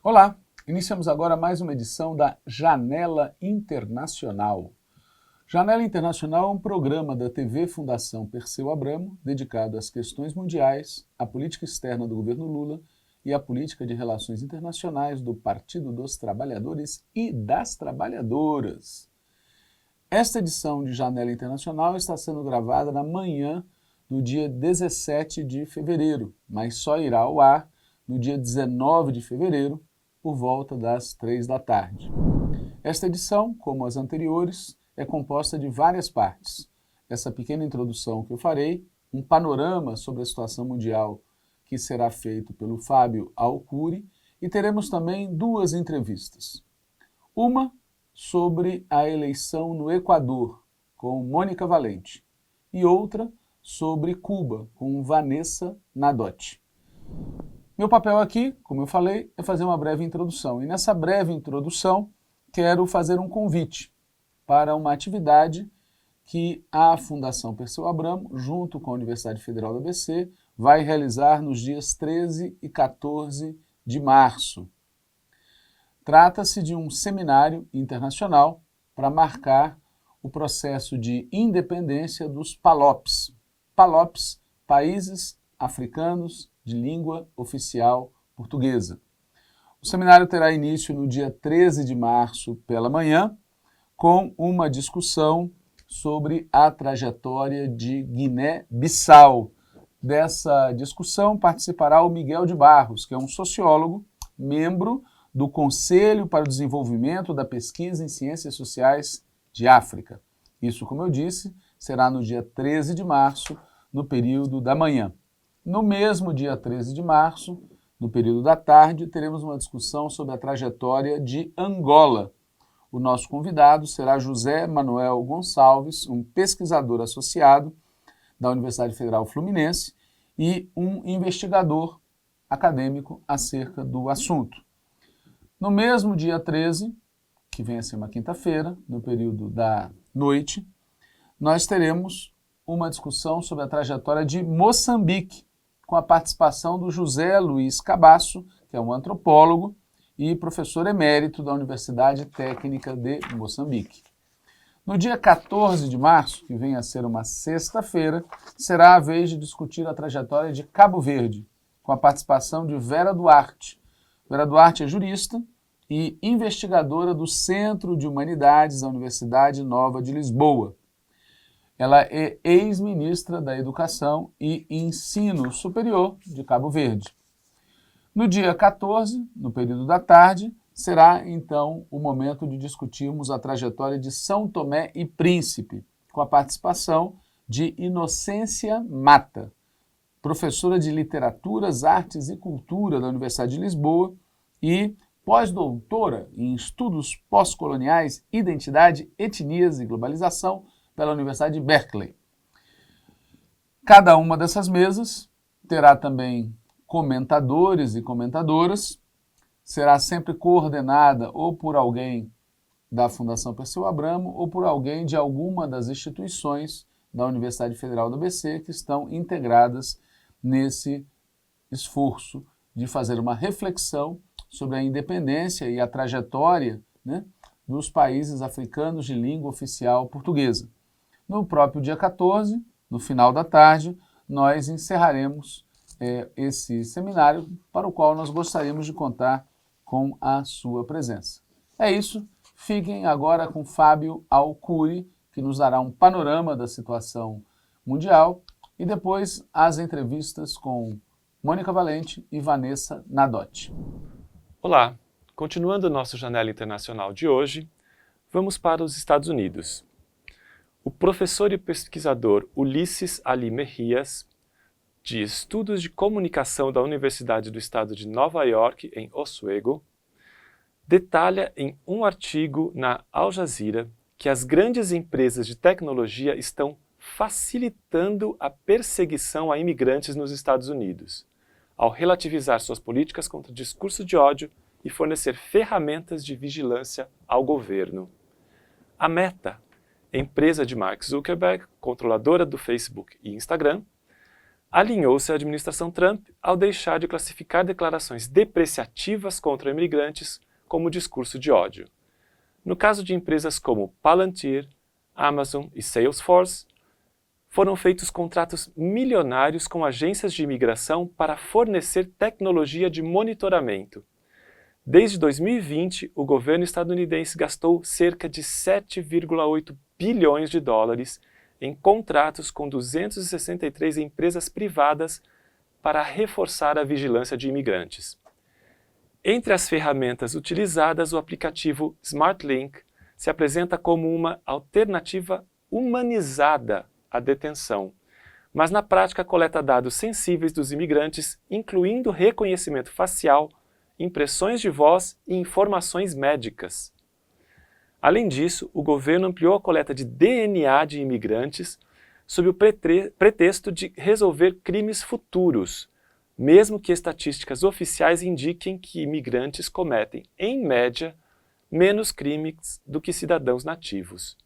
Olá, iniciamos agora mais uma edição da Janela Internacional. Janela Internacional é um programa da TV Fundação Perseu Abramo dedicado às questões mundiais, à política externa do governo Lula e à política de relações internacionais do Partido dos Trabalhadores e das Trabalhadoras. Esta edição de Janela Internacional está sendo gravada na manhã do dia 17 de fevereiro, mas só irá ao ar no dia 19 de fevereiro, por volta das 3 da tarde. Esta edição, como as anteriores, é composta de várias partes. Essa pequena introdução que eu farei, um panorama sobre a situação mundial que será feito pelo Fábio Alcuri, e teremos também duas entrevistas. Uma sobre a eleição no Equador, com Mônica Valente, e outra sobre Cuba, com Vanessa Nadotti. Meu papel aqui, como eu falei, é fazer uma breve introdução. E nessa breve introdução, quero fazer um convite para uma atividade que a Fundação Perseu Abramo, junto com a Universidade Federal do ABC, vai realizar nos dias 13 e 14 de março. Trata-se de um seminário internacional para marcar o processo de independência dos PALOPs. PALOPs, países africanos de língua oficial portuguesa. O seminário terá início no dia 13 de março pela manhã, com uma discussão sobre a trajetória de Guiné-Bissau. Dessa discussão participará o Miguel de Barros, que é um sociólogo, membro do Conselho para o Desenvolvimento da Pesquisa em Ciências Sociais de África. Isso, como eu disse, será no dia 13 de março, no período da manhã. No mesmo dia 13 de março, no período da tarde, teremos uma discussão sobre a trajetória de Angola. O nosso convidado será José Manuel Gonçalves, um pesquisador associado da Universidade Federal Fluminense e um investigador acadêmico acerca do assunto. No mesmo dia 13, que vem a ser uma quinta-feira, no período da noite, nós teremos uma discussão sobre a trajetória de Moçambique, com a participação do José Luiz Cabasso, que é um antropólogo e professor emérito da Universidade Técnica de Moçambique. No dia 14 de março, que vem a ser uma sexta-feira, será a vez de discutir a trajetória de Cabo Verde, com a participação de Vera Duarte. Vera Duarte é jurista e investigadora do Centro de Humanidades da Universidade Nova de Lisboa. Ela é ex-ministra da Educação e Ensino Superior de Cabo Verde. No dia 14, no período da tarde, será então o momento de discutirmos a trajetória de São Tomé e Príncipe, com a participação de Inocência Mata, professora de Literaturas, Artes e Cultura da Universidade de Lisboa e pós-doutora em Estudos Pós-Coloniais, Identidade, Etnias e Globalização pela Universidade de Berkeley. Cada uma dessas mesas terá também comentadores e comentadoras, será sempre coordenada ou por alguém da Fundação Perseu Abramo ou por alguém de alguma das instituições da Universidade Federal do ABC que estão integradas nesse esforço de fazer uma reflexão sobre a independência e a trajetória, dos países africanos de língua oficial portuguesa. No próprio dia 14, no final da tarde, nós encerraremos esse seminário para o qual nós gostaríamos de contar com a sua presença. É isso, fiquem agora com Fábio Alcuri, que nos dará um panorama da situação mundial, e depois as entrevistas com Mônica Valente e Vanessa Nadotti. Olá, continuando nosso Janela Internacional de hoje, vamos para os Estados Unidos. O professor e pesquisador Ulisses Ali Mejias, de Estudos de Comunicação da Universidade do Estado de Nova York, em Oswego, detalha em um artigo na Al Jazeera que as grandes empresas de tecnologia estão facilitando a perseguição a imigrantes nos Estados Unidos, ao relativizar suas políticas contra o discurso de ódio e fornecer ferramentas de vigilância ao governo. A Meta, empresa de Mark Zuckerberg, controladora do Facebook e Instagram, alinhou-se à administração Trump ao deixar de classificar declarações depreciativas contra imigrantes como discurso de ódio. No caso de empresas como Palantir, Amazon e Salesforce, foram feitos contratos milionários com agências de imigração para fornecer tecnologia de monitoramento. Desde 2020, o governo estadunidense gastou cerca de 7,8 bilhões de dólares em contratos com 263 empresas privadas para reforçar a vigilância de imigrantes. Entre as ferramentas utilizadas, o aplicativo SmartLink se apresenta como uma alternativa humanizada à detenção, mas na prática coleta dados sensíveis dos imigrantes, incluindo reconhecimento facial, impressões de voz e informações médicas. Além disso, o governo ampliou a coleta de DNA de imigrantes sob o pretexto de resolver crimes futuros, mesmo que estatísticas oficiais indiquem que imigrantes cometem, em média, menos crimes do que cidadãos nativos.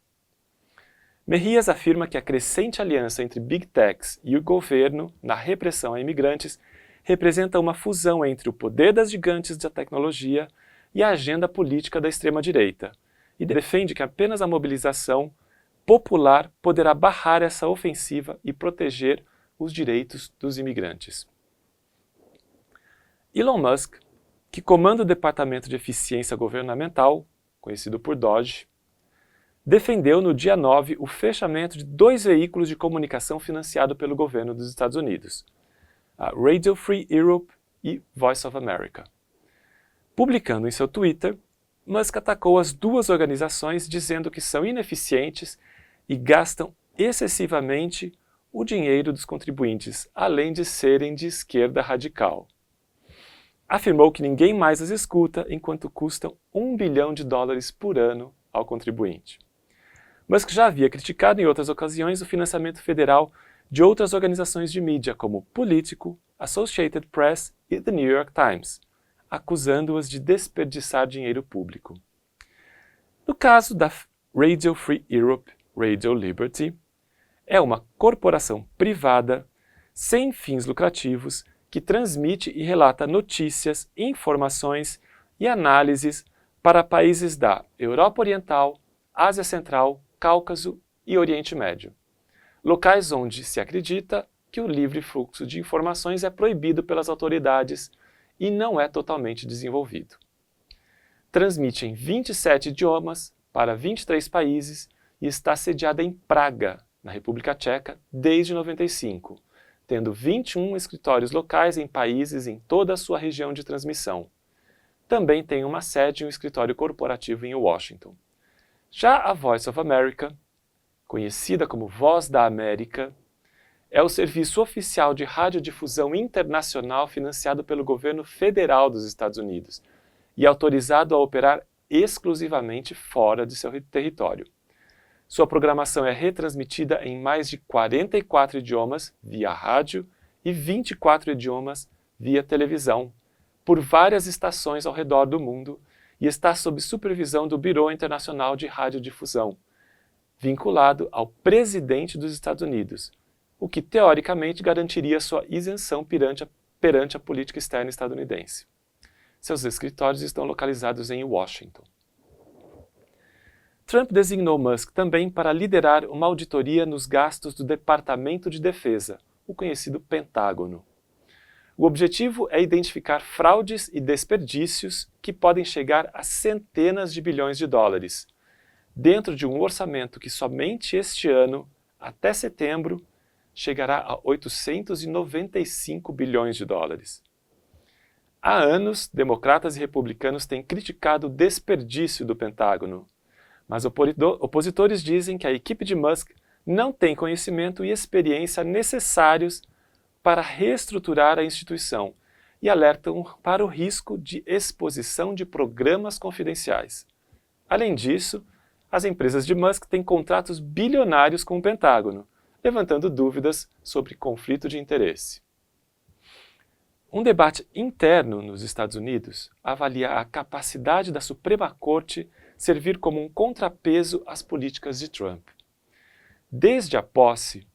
Mejias afirma que a crescente aliança entre Big Techs e o governo na repressão a imigrantes representa uma fusão entre o poder das gigantes da tecnologia e a agenda política da extrema-direita, e defende que apenas a mobilização popular poderá barrar essa ofensiva e proteger os direitos dos imigrantes. Elon Musk, que comanda o Departamento de Eficiência Governamental, conhecido por DOGE, defendeu no dia 9 o fechamento de 2 veículos de comunicação financiados pelo governo dos Estados Unidos, a Radio Free Europe e Voice of America. Publicando em seu Twitter, Musk atacou as duas organizações dizendo que são ineficientes e gastam excessivamente o dinheiro dos contribuintes, além de serem de esquerda radical. Afirmou que ninguém mais as escuta enquanto custam $1 bilhão por ano ao contribuinte. Musk já havia criticado em outras ocasiões o financiamento federal de outras organizações de mídia como Politico, Associated Press e The New York Times, acusando-as de desperdiçar dinheiro público. No caso da Radio Free Europe, Radio Liberty, é uma corporação privada sem fins lucrativos que transmite e relata notícias, informações e análises para países da Europa Oriental, Ásia Central, Cáucaso e Oriente Médio, locais onde se acredita que o livre fluxo de informações é proibido pelas autoridades e não é totalmente desenvolvido. Transmite em 27 idiomas para 23 países e está sediada em Praga, na República Tcheca, desde 1995, tendo 21 escritórios locais em países em toda a sua região de transmissão. Também tem uma sede e um escritório corporativo em Washington. Já a Voice of America, conhecida como Voz da América, é o serviço oficial de radiodifusão internacional financiado pelo governo federal dos Estados Unidos e autorizado a operar exclusivamente fora de seu território. Sua programação é retransmitida em mais de 44 idiomas via rádio e 24 idiomas via televisão, por várias estações ao redor do mundo e está sob supervisão do Bureau Internacional de Radiodifusão, vinculado ao presidente dos Estados Unidos, o que teoricamente garantiria sua isenção perante a política externa estadunidense. Seus escritórios estão localizados em Washington. Trump designou Musk também para liderar uma auditoria nos gastos do Departamento de Defesa, o conhecido Pentágono. O objetivo é identificar fraudes e desperdícios que podem chegar a centenas de bilhões de dólares, dentro de um orçamento que somente este ano, até setembro, chegará a 895 bilhões de dólares. Há anos, democratas e republicanos têm criticado o desperdício do Pentágono, mas opositores dizem que a equipe de Musk não tem conhecimento e experiência necessários para reestruturar a instituição e alertam para o risco de exposição de programas confidenciais. Além disso, as empresas de Musk têm contratos bilionários com o Pentágono, levantando dúvidas sobre conflito de interesse. Um debate interno nos Estados Unidos avalia a capacidade da Suprema Corte servir como um contrapeso às políticas de Trump. Desde a posse,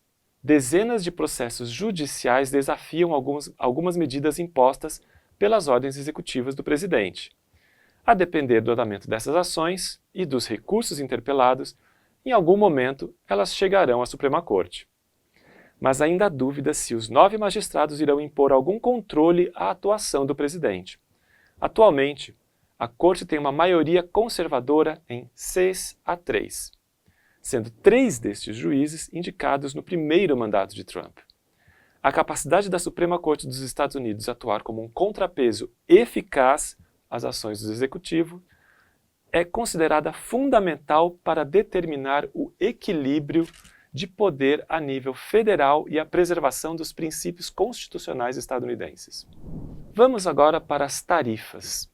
dezenas de processos judiciais desafiam algumas medidas impostas pelas ordens executivas do presidente. A depender do andamento dessas ações e dos recursos interpelados, em algum momento elas chegarão à Suprema Corte. Mas ainda há dúvida se os 9 magistrados irão impor algum controle à atuação do presidente. Atualmente, a Corte tem uma maioria conservadora em 6-3, sendo 3 destes juízes indicados no primeiro mandato de Trump. A capacidade da Suprema Corte dos Estados Unidos atuar como um contrapeso eficaz às ações do Executivo é considerada fundamental para determinar o equilíbrio de poder a nível federal e a preservação dos princípios constitucionais estadunidenses. Vamos agora para as tarifas,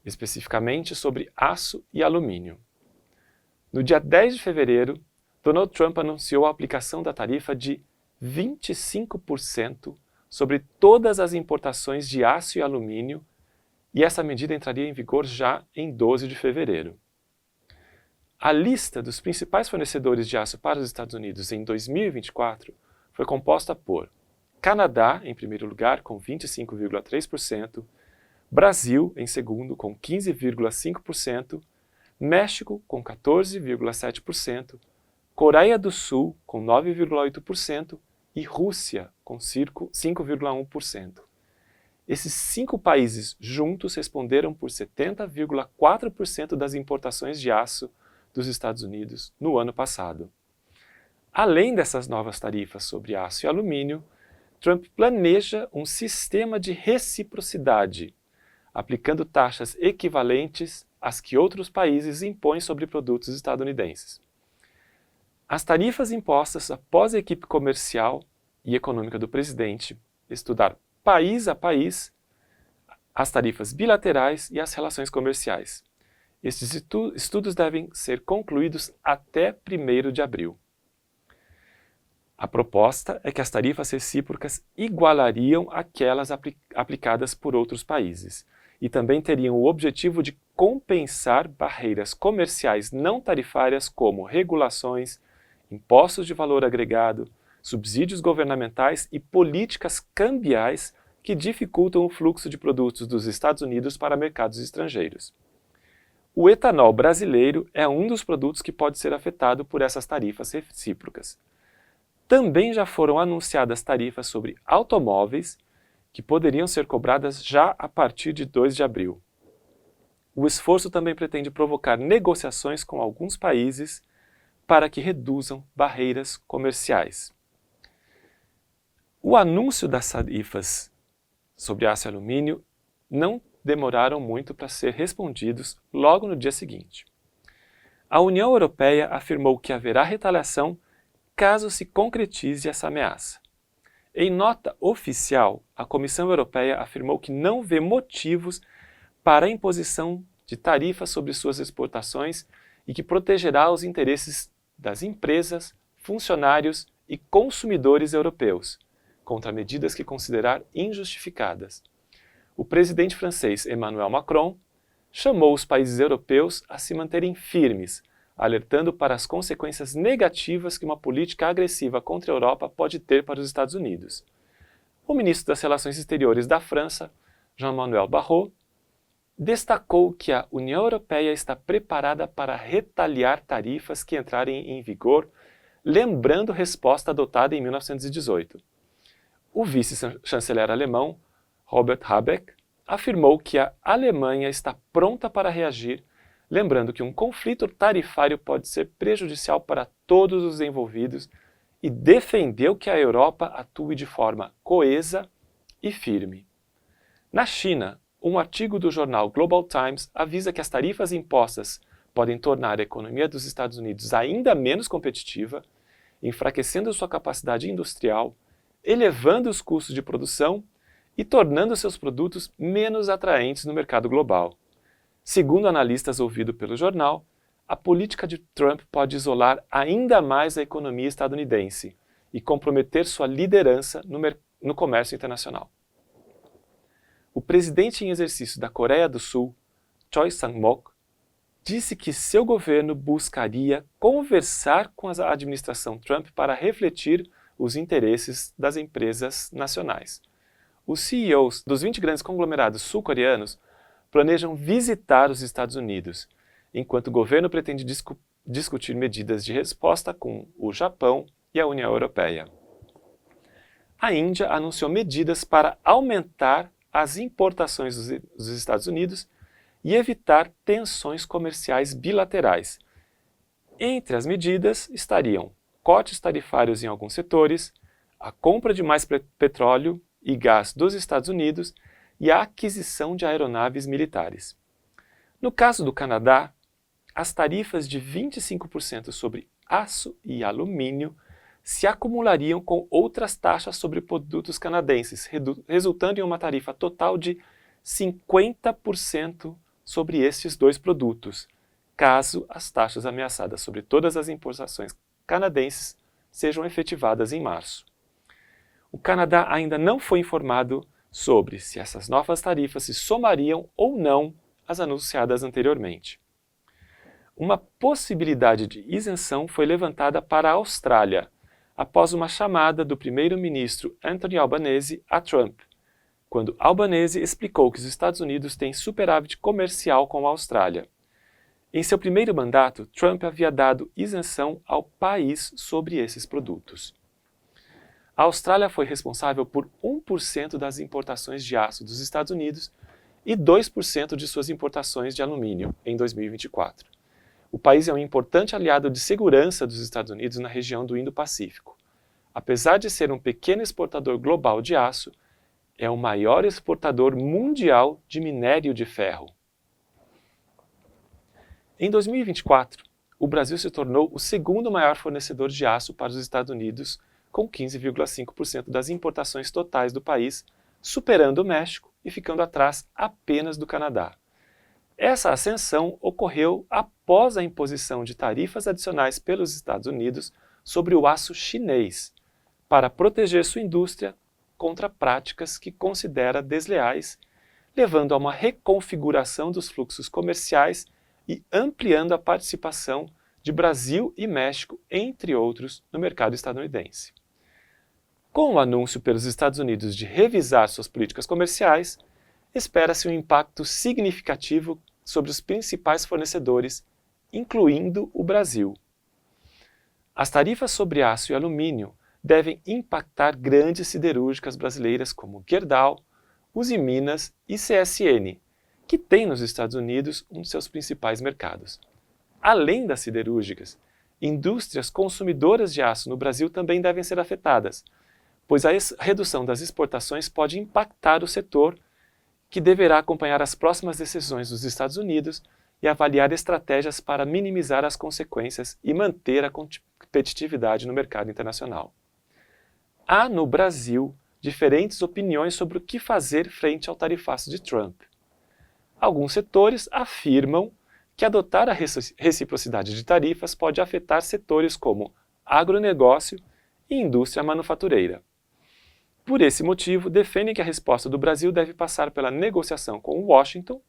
especificamente sobre aço e alumínio. No dia 10 de fevereiro, Donald Trump anunciou a aplicação da tarifa de 25% sobre todas as importações de aço e alumínio, e essa medida entraria em vigor já em 12 de fevereiro. A lista dos principais fornecedores de aço para os Estados Unidos em 2024 foi composta por Canadá, em primeiro lugar, com 25,3%, Brasil, em segundo, com 15,5%, México, com 14,7%, Coreia do Sul, com 9,8% e Rússia, com 5,1%. Esses 5 países juntos responderam por 70,4% das importações de aço dos Estados Unidos no ano passado. Além dessas novas tarifas sobre aço e alumínio, Trump planeja um sistema de reciprocidade, aplicando taxas equivalentes às que outros países impõem sobre produtos estadunidenses. As tarifas impostas após a equipe comercial e econômica do presidente estudar país a país as tarifas bilaterais e as relações comerciais. Estes estudos devem ser concluídos até 1º de abril. A proposta é que as tarifas recíprocas igualariam aquelas aplicadas por outros países e também teriam o objetivo de compensar barreiras comerciais não tarifárias como regulações, impostos de valor agregado, subsídios governamentais e políticas cambiais que dificultam o fluxo de produtos dos Estados Unidos para mercados estrangeiros. O etanol brasileiro é um dos produtos que pode ser afetado por essas tarifas recíprocas. Também já foram anunciadas tarifas sobre automóveis, que poderiam ser cobradas já a partir de 2 de abril. O esforço também pretende provocar negociações com alguns países para que reduzam barreiras comerciais. O anúncio das tarifas sobre aço e alumínio não demoraram muito para ser respondidos logo no dia seguinte. A União Europeia afirmou que haverá retaliação caso se concretize essa ameaça. Em nota oficial, a Comissão Europeia afirmou que não vê motivos para a imposição de tarifas sobre suas exportações e que protegerá os interesses das empresas, funcionários e consumidores europeus contra medidas que considerar injustificadas. O presidente francês Emmanuel Macron chamou os países europeus a se manterem firmes, alertando para as consequências negativas que uma política agressiva contra a Europa pode ter para os Estados Unidos. O ministro das Relações Exteriores da França, Jean-Noël Barrot, destacou que a União Europeia está preparada para retaliar tarifas que entrarem em vigor, lembrando a resposta adotada em 1918. O vice-chanceler alemão, Robert Habeck, afirmou que a Alemanha está pronta para reagir, lembrando que um conflito tarifário pode ser prejudicial para todos os envolvidos e defendeu que a Europa atue de forma coesa e firme. Na China, um artigo do jornal Global Times avisa que as tarifas impostas podem tornar a economia dos Estados Unidos ainda menos competitiva, enfraquecendo sua capacidade industrial, elevando os custos de produção e tornando seus produtos menos atraentes no mercado global. Segundo analistas ouvidos pelo jornal, a política de Trump pode isolar ainda mais a economia estadunidense e comprometer sua liderança no comércio internacional. O presidente em exercício da Coreia do Sul, Choi Sang-mok, disse que seu governo buscaria conversar com a administração Trump para refletir os interesses das empresas nacionais. Os CEOs dos 20 grandes conglomerados sul-coreanos planejam visitar os Estados Unidos, enquanto o governo pretende discutir medidas de resposta com o Japão e a União Europeia. A Índia anunciou medidas para aumentar as importações dos Estados Unidos e evitar tensões comerciais bilaterais. Entre as medidas estariam cortes tarifários em alguns setores, a compra de mais petróleo e gás dos Estados Unidos e a aquisição de aeronaves militares. No caso do Canadá, as tarifas de 25% sobre aço e alumínio se acumulariam com outras taxas sobre produtos canadenses, resultando em uma tarifa total de 50% sobre estes dois produtos, caso as taxas ameaçadas sobre todas as importações canadenses sejam efetivadas em março. O Canadá ainda não foi informado sobre se essas novas tarifas se somariam ou não às anunciadas anteriormente. Uma possibilidade de isenção foi levantada para a Austrália, após uma chamada do primeiro-ministro Anthony Albanese a Trump, quando Albanese explicou que os Estados Unidos têm superávit comercial com a Austrália. Em seu primeiro mandato, Trump havia dado isenção ao país sobre esses produtos. A Austrália foi responsável por 1% das importações de aço dos Estados Unidos e 2% de suas importações de alumínio em 2024. O país é um importante aliado de segurança dos Estados Unidos na região do Indo-Pacífico. Apesar de ser um pequeno exportador global de aço, é o maior exportador mundial de minério de ferro. Em 2024, o Brasil se tornou o segundo maior fornecedor de aço para os Estados Unidos, com 15,5% das importações totais do país, superando o México e ficando atrás apenas do Canadá. Essa ascensão ocorreu após a imposição de tarifas adicionais pelos Estados Unidos sobre o aço chinês, para proteger sua indústria contra práticas que considera desleais, levando a uma reconfiguração dos fluxos comerciais e ampliando a participação de Brasil e México, entre outros, no mercado estadunidense. Com o anúncio pelos Estados Unidos de revisar suas políticas comerciais, espera-se um impacto significativo sobre os principais fornecedores, incluindo o Brasil. As tarifas sobre aço e alumínio devem impactar grandes siderúrgicas brasileiras como Gerdau, Usiminas e CSN, que têm nos Estados Unidos um de seus principais mercados. Além das siderúrgicas, indústrias consumidoras de aço no Brasil também devem ser afetadas, pois a redução das exportações pode impactar o setor, que deverá acompanhar as próximas decisões dos Estados Unidos e avaliar estratégias para minimizar as consequências e manter a competitividade no mercado internacional. Há no Brasil diferentes opiniões sobre o que fazer frente ao tarifaço de Trump. Alguns setores afirmam que adotar a reciprocidade de tarifas pode afetar setores como agronegócio e indústria manufatureira. Por esse motivo, defendem que a resposta do Brasil deve passar pela negociação com Washington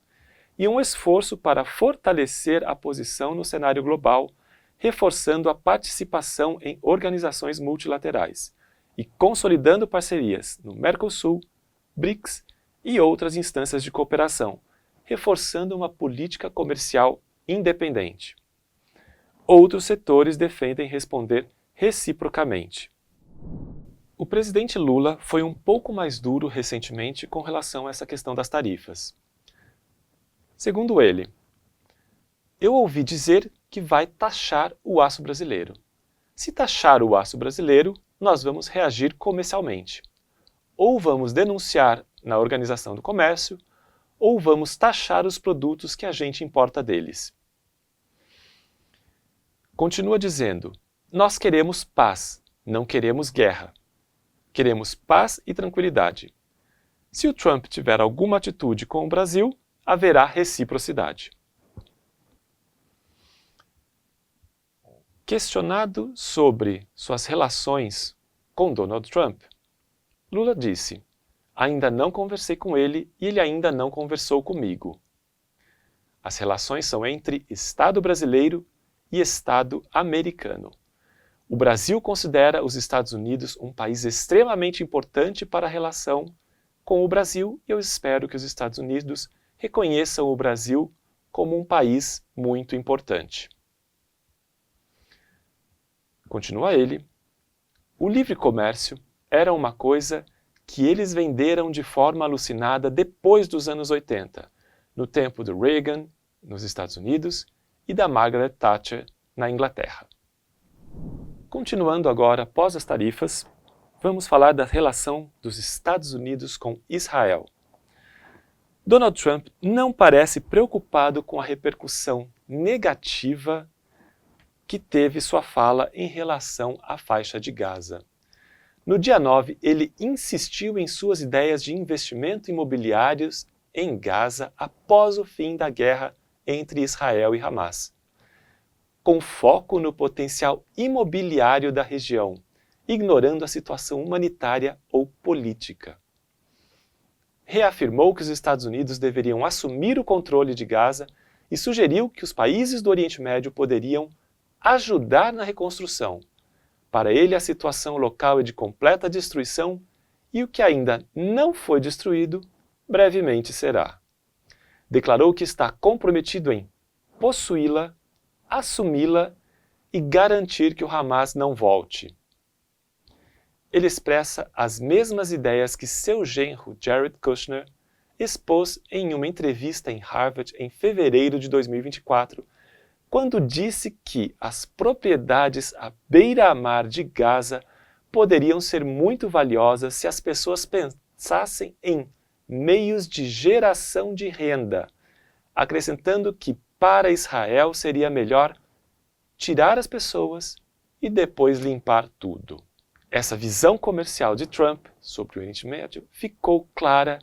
e um esforço para fortalecer a posição no cenário global, reforçando a participação em organizações multilaterais e consolidando parcerias no Mercosul, BRICS e outras instâncias de cooperação, reforçando uma política comercial independente. Outros setores defendem responder reciprocamente. O presidente Lula foi um pouco mais duro recentemente com relação a essa questão das tarifas. Segundo ele, eu ouvi dizer que vai taxar o aço brasileiro. Se taxar o aço brasileiro, nós vamos reagir comercialmente. Ou vamos denunciar na Organização do Comércio, ou vamos taxar os produtos que a gente importa deles. Continua dizendo, nós queremos paz, não queremos guerra. Queremos paz e tranquilidade. Se o Trump tiver alguma atitude com o Brasil, haverá reciprocidade. Questionado sobre suas relações com Donald Trump, Lula disse, ainda não conversei com ele e ele ainda não conversou comigo. As relações são entre Estado brasileiro e Estado americano. O Brasil considera os Estados Unidos um país extremamente importante para a relação com o Brasil e eu espero que os Estados Unidos reconheçam o Brasil como um país muito importante. Continua ele. O livre comércio era uma coisa que eles venderam de forma alucinada depois dos anos 80, no tempo do Reagan, nos Estados Unidos, e da Margaret Thatcher, na Inglaterra. Continuando agora após as tarifas, vamos falar da relação dos Estados Unidos com Israel. Donald Trump não parece preocupado com a repercussão negativa que teve sua fala em relação à faixa de Gaza. No dia 9, ele insistiu em suas ideias de investimento imobiliários em Gaza após o fim da guerra entre Israel e Hamas, com foco no potencial imobiliário da região, ignorando a situação humanitária ou política. Reafirmou que os Estados Unidos deveriam assumir o controle de Gaza e sugeriu que os países do Oriente Médio poderiam ajudar na reconstrução. Para ele, a situação local é de completa destruição e o que ainda não foi destruído, brevemente será. Declarou que está comprometido em possuí-la, assumi-la e garantir que o Hamas não volte. Ele expressa as mesmas ideias que seu genro Jared Kushner expôs em uma entrevista em Harvard em fevereiro de 2024, quando disse que as propriedades à beira-mar de Gaza poderiam ser muito valiosas se as pessoas pensassem em meios de geração de renda, acrescentando que para Israel seria melhor tirar as pessoas e depois limpar tudo. Essa visão comercial de Trump sobre o Oriente Médio ficou clara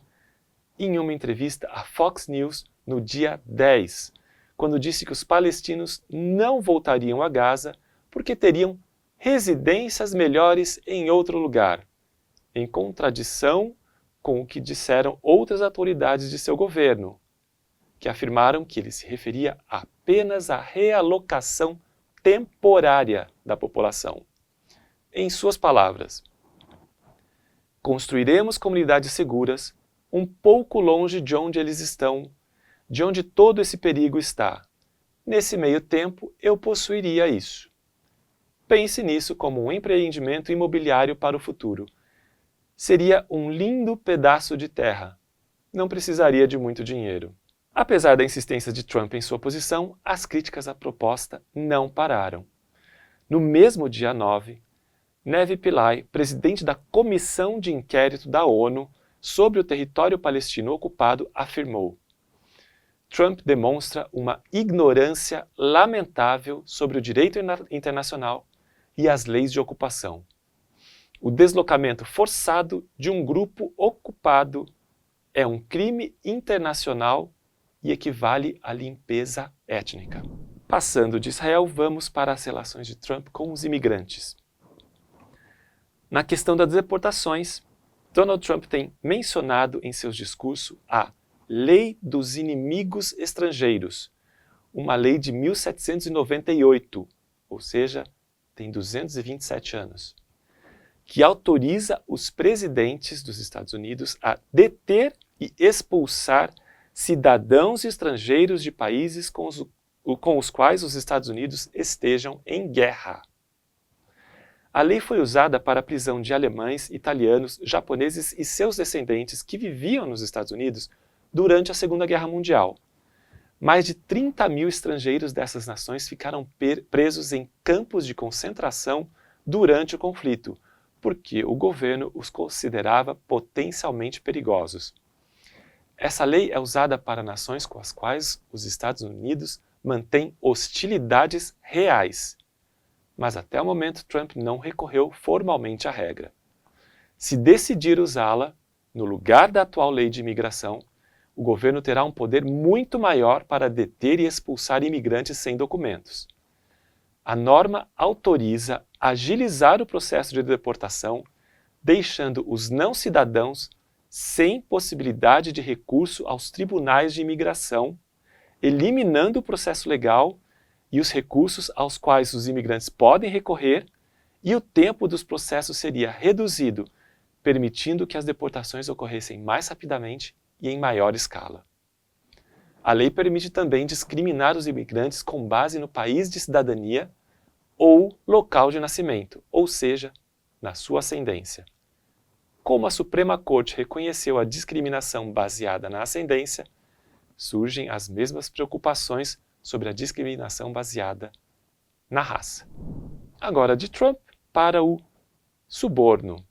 em uma entrevista à Fox News no dia 10, quando disse que os palestinos não voltariam a Gaza porque teriam residências melhores em outro lugar, em contradição com o que disseram outras autoridades de seu governo, que afirmaram que ele se referia apenas à realocação temporária da população. Em suas palavras, construiremos comunidades seguras um pouco longe de onde eles estão, de onde todo esse perigo está. Nesse meio tempo, eu possuiria isso. Pense nisso como um empreendimento imobiliário para o futuro. Seria um lindo pedaço de terra. Não precisaria de muito dinheiro. Apesar da insistência de Trump em sua posição, as críticas à proposta não pararam. No mesmo dia 9, Nevi Pillay, presidente da Comissão de Inquérito da ONU sobre o território palestino ocupado, afirmou: Trump demonstra uma ignorância lamentável sobre o direito internacional e as leis de ocupação. O deslocamento forçado de um grupo ocupado é um crime internacional e equivale à limpeza étnica. Passando de Israel, vamos para as relações de Trump com os imigrantes. Na questão das deportações, Donald Trump tem mencionado em seus discursos a Lei dos Inimigos Estrangeiros, uma lei de 1798, ou seja, tem 227 anos, que autoriza os presidentes dos Estados Unidos a deter e expulsar cidadãos estrangeiros de países com os quais os Estados Unidos estejam em guerra. A lei foi usada para a prisão de alemães, italianos, japoneses e seus descendentes que viviam nos Estados Unidos durante a Segunda Guerra Mundial. Mais de 30 mil estrangeiros dessas nações ficaram presos em campos de concentração durante o conflito, porque o governo os considerava potencialmente perigosos. Essa lei é usada para nações com as quais os Estados Unidos mantêm hostilidades reais. Mas até o momento Trump não recorreu formalmente à regra. Se decidir usá-la, no lugar da atual lei de imigração, o governo terá um poder muito maior para deter e expulsar imigrantes sem documentos. A norma autoriza agilizar o processo de deportação, deixando os não-cidadãos sem possibilidade de recurso aos tribunais de imigração, eliminando o processo legal e os recursos aos quais os imigrantes podem recorrer e o tempo dos processos seria reduzido, permitindo que as deportações ocorressem mais rapidamente e em maior escala. A lei permite também discriminar os imigrantes com base no país de cidadania ou local de nascimento, ou seja, na sua ascendência. Como a Suprema Corte reconheceu a discriminação baseada na ascendência, surgem as mesmas preocupações sobre a discriminação baseada na raça. Agora, de Trump para o suborno.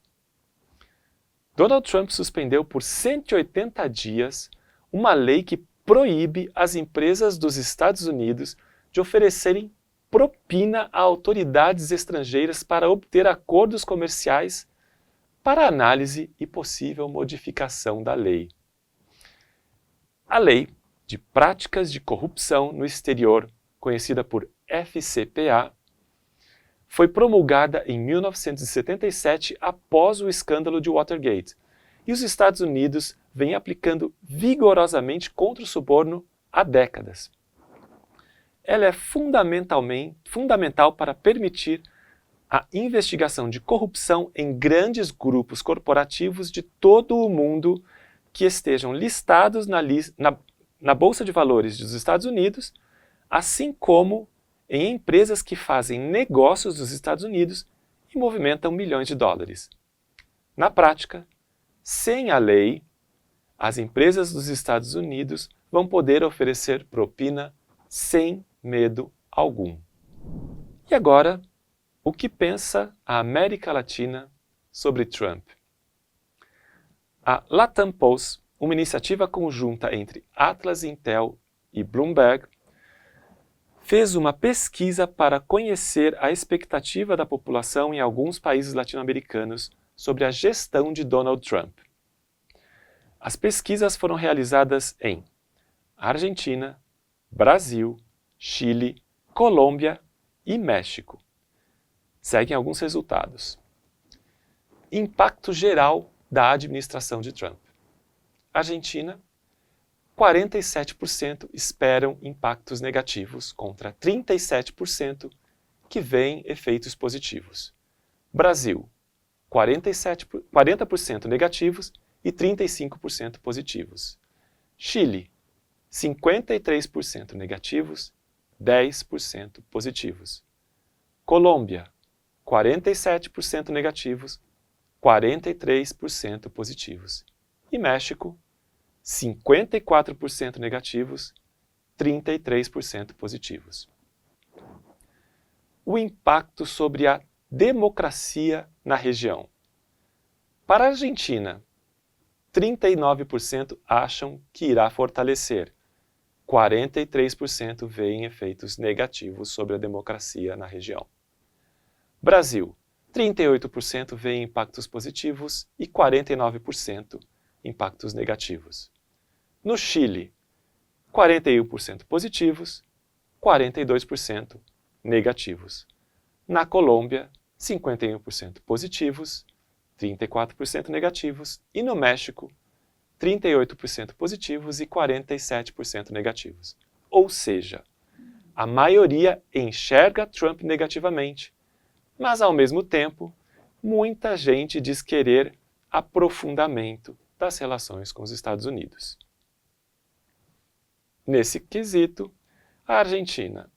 Donald Trump suspendeu por 180 dias uma lei que proíbe as empresas dos Estados Unidos de oferecerem propina a autoridades estrangeiras para obter acordos comerciais para análise e possível modificação da lei. A Lei de Práticas de Corrupção no Exterior, conhecida por FCPA, foi promulgada em 1977 após o escândalo de Watergate, e os Estados Unidos vêm aplicando vigorosamente contra o suborno há décadas. Ela é fundamental para permitir a investigação de corrupção em grandes grupos corporativos de todo o mundo que estejam listados na Bolsa de Valores dos Estados Unidos, assim como em empresas que fazem negócios nos Estados Unidos e movimentam milhões de dólares. Na prática, sem a lei, as empresas dos Estados Unidos vão poder oferecer propina sem medo algum. E agora, o que pensa a América Latina sobre Trump? A Latam Pulse, uma iniciativa conjunta entre Atlas Intel e Bloomberg, fez uma pesquisa para conhecer a expectativa da população em alguns países latino-americanos sobre a gestão de Donald Trump. As pesquisas foram realizadas em Argentina, Brasil, Chile, Colômbia e México. Seguem alguns resultados. Impacto geral da administração de Trump. Argentina, 47% esperam impactos negativos, contra 37% que veem efeitos positivos. Brasil, 40% negativos e 35% positivos. Chile, 53% negativos, 10% positivos. Colômbia, 47% negativos, 43% positivos. E México, 54% negativos, 33% positivos. O impacto sobre a democracia na região. Para a Argentina, 39% acham que irá fortalecer, 43% veem efeitos negativos sobre a democracia na região. Brasil, 38% veem impactos positivos e 49% impactos negativos. No Chile, 41% positivos, 42% negativos. Na Colômbia, 51% positivos, 34% negativos. E no México, 38% positivos e 47% negativos. Ou seja, a maioria enxerga Trump negativamente, mas ao mesmo tempo, muita gente diz querer aprofundamento das relações com os Estados Unidos. Nesse quesito, a Argentina,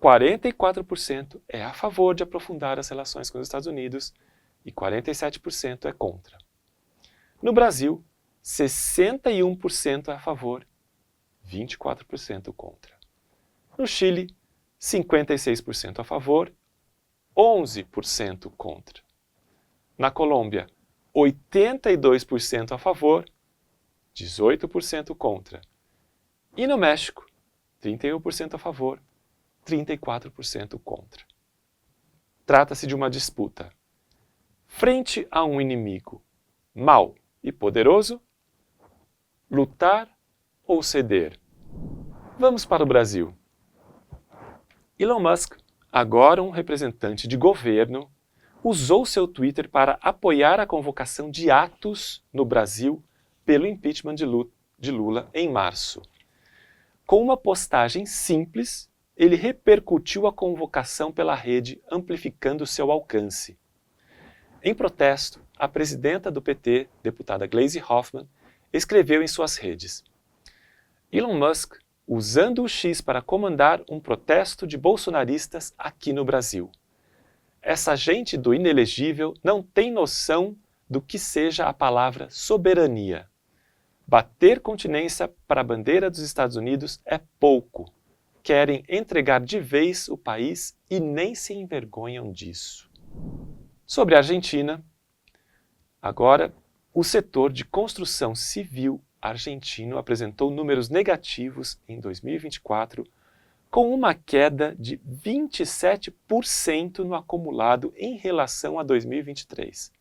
44% é a favor de aprofundar as relações com os Estados Unidos e 47% é contra. No Brasil, 61% é a favor, 24% contra. No Chile, 56% a favor, 11% contra. Na Colômbia, 82% a favor, 18% contra. E no México, 31% a favor, 34% contra. Trata-se de uma disputa. Frente a um inimigo mau e poderoso, lutar ou ceder? Vamos para o Brasil. Elon Musk, agora um representante de governo, usou seu Twitter para apoiar a convocação de atos no Brasil pelo impeachment de Lula em março. Com uma postagem simples, ele repercutiu a convocação pela rede, amplificando seu alcance. Em protesto, a presidenta do PT, deputada Gleisi Hoffmann, escreveu em suas redes: Elon Musk usando o X para comandar um protesto de bolsonaristas aqui no Brasil. Essa gente do inelegível não tem noção do que seja a palavra soberania. Bater continência para a bandeira dos Estados Unidos é pouco. Querem entregar de vez o país e nem se envergonham disso. Sobre a Argentina, agora, o setor de construção civil argentino apresentou números negativos em 2024, com uma queda de 27% no acumulado em relação a 2023.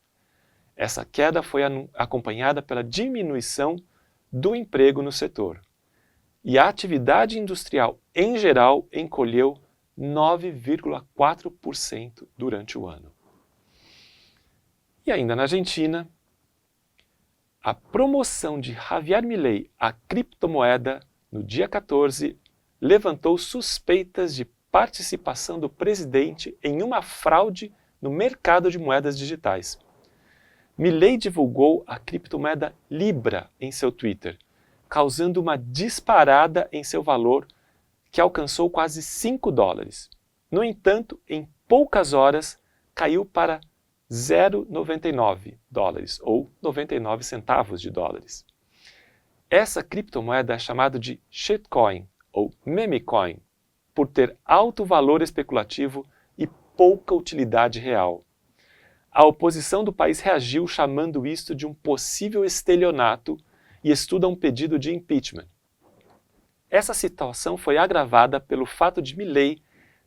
Essa queda foi acompanhada pela diminuição do emprego no setor. E a atividade industrial, em geral, encolheu 9,4% durante o ano. E ainda na Argentina, a promoção de Javier Milei à criptomoeda no dia 14 levantou suspeitas de participação do presidente em uma fraude no mercado de moedas digitais. Milei divulgou a criptomoeda Libra em seu Twitter, causando uma disparada em seu valor, que alcançou quase $5. No entanto, em poucas horas, caiu para $0,99, ou 99 centavos de dólares. Essa criptomoeda é chamada de shitcoin, ou memecoin, por ter alto valor especulativo e pouca utilidade real. A oposição do país reagiu chamando isto de um possível estelionato e estuda um pedido de impeachment. Essa situação foi agravada pelo fato de Milei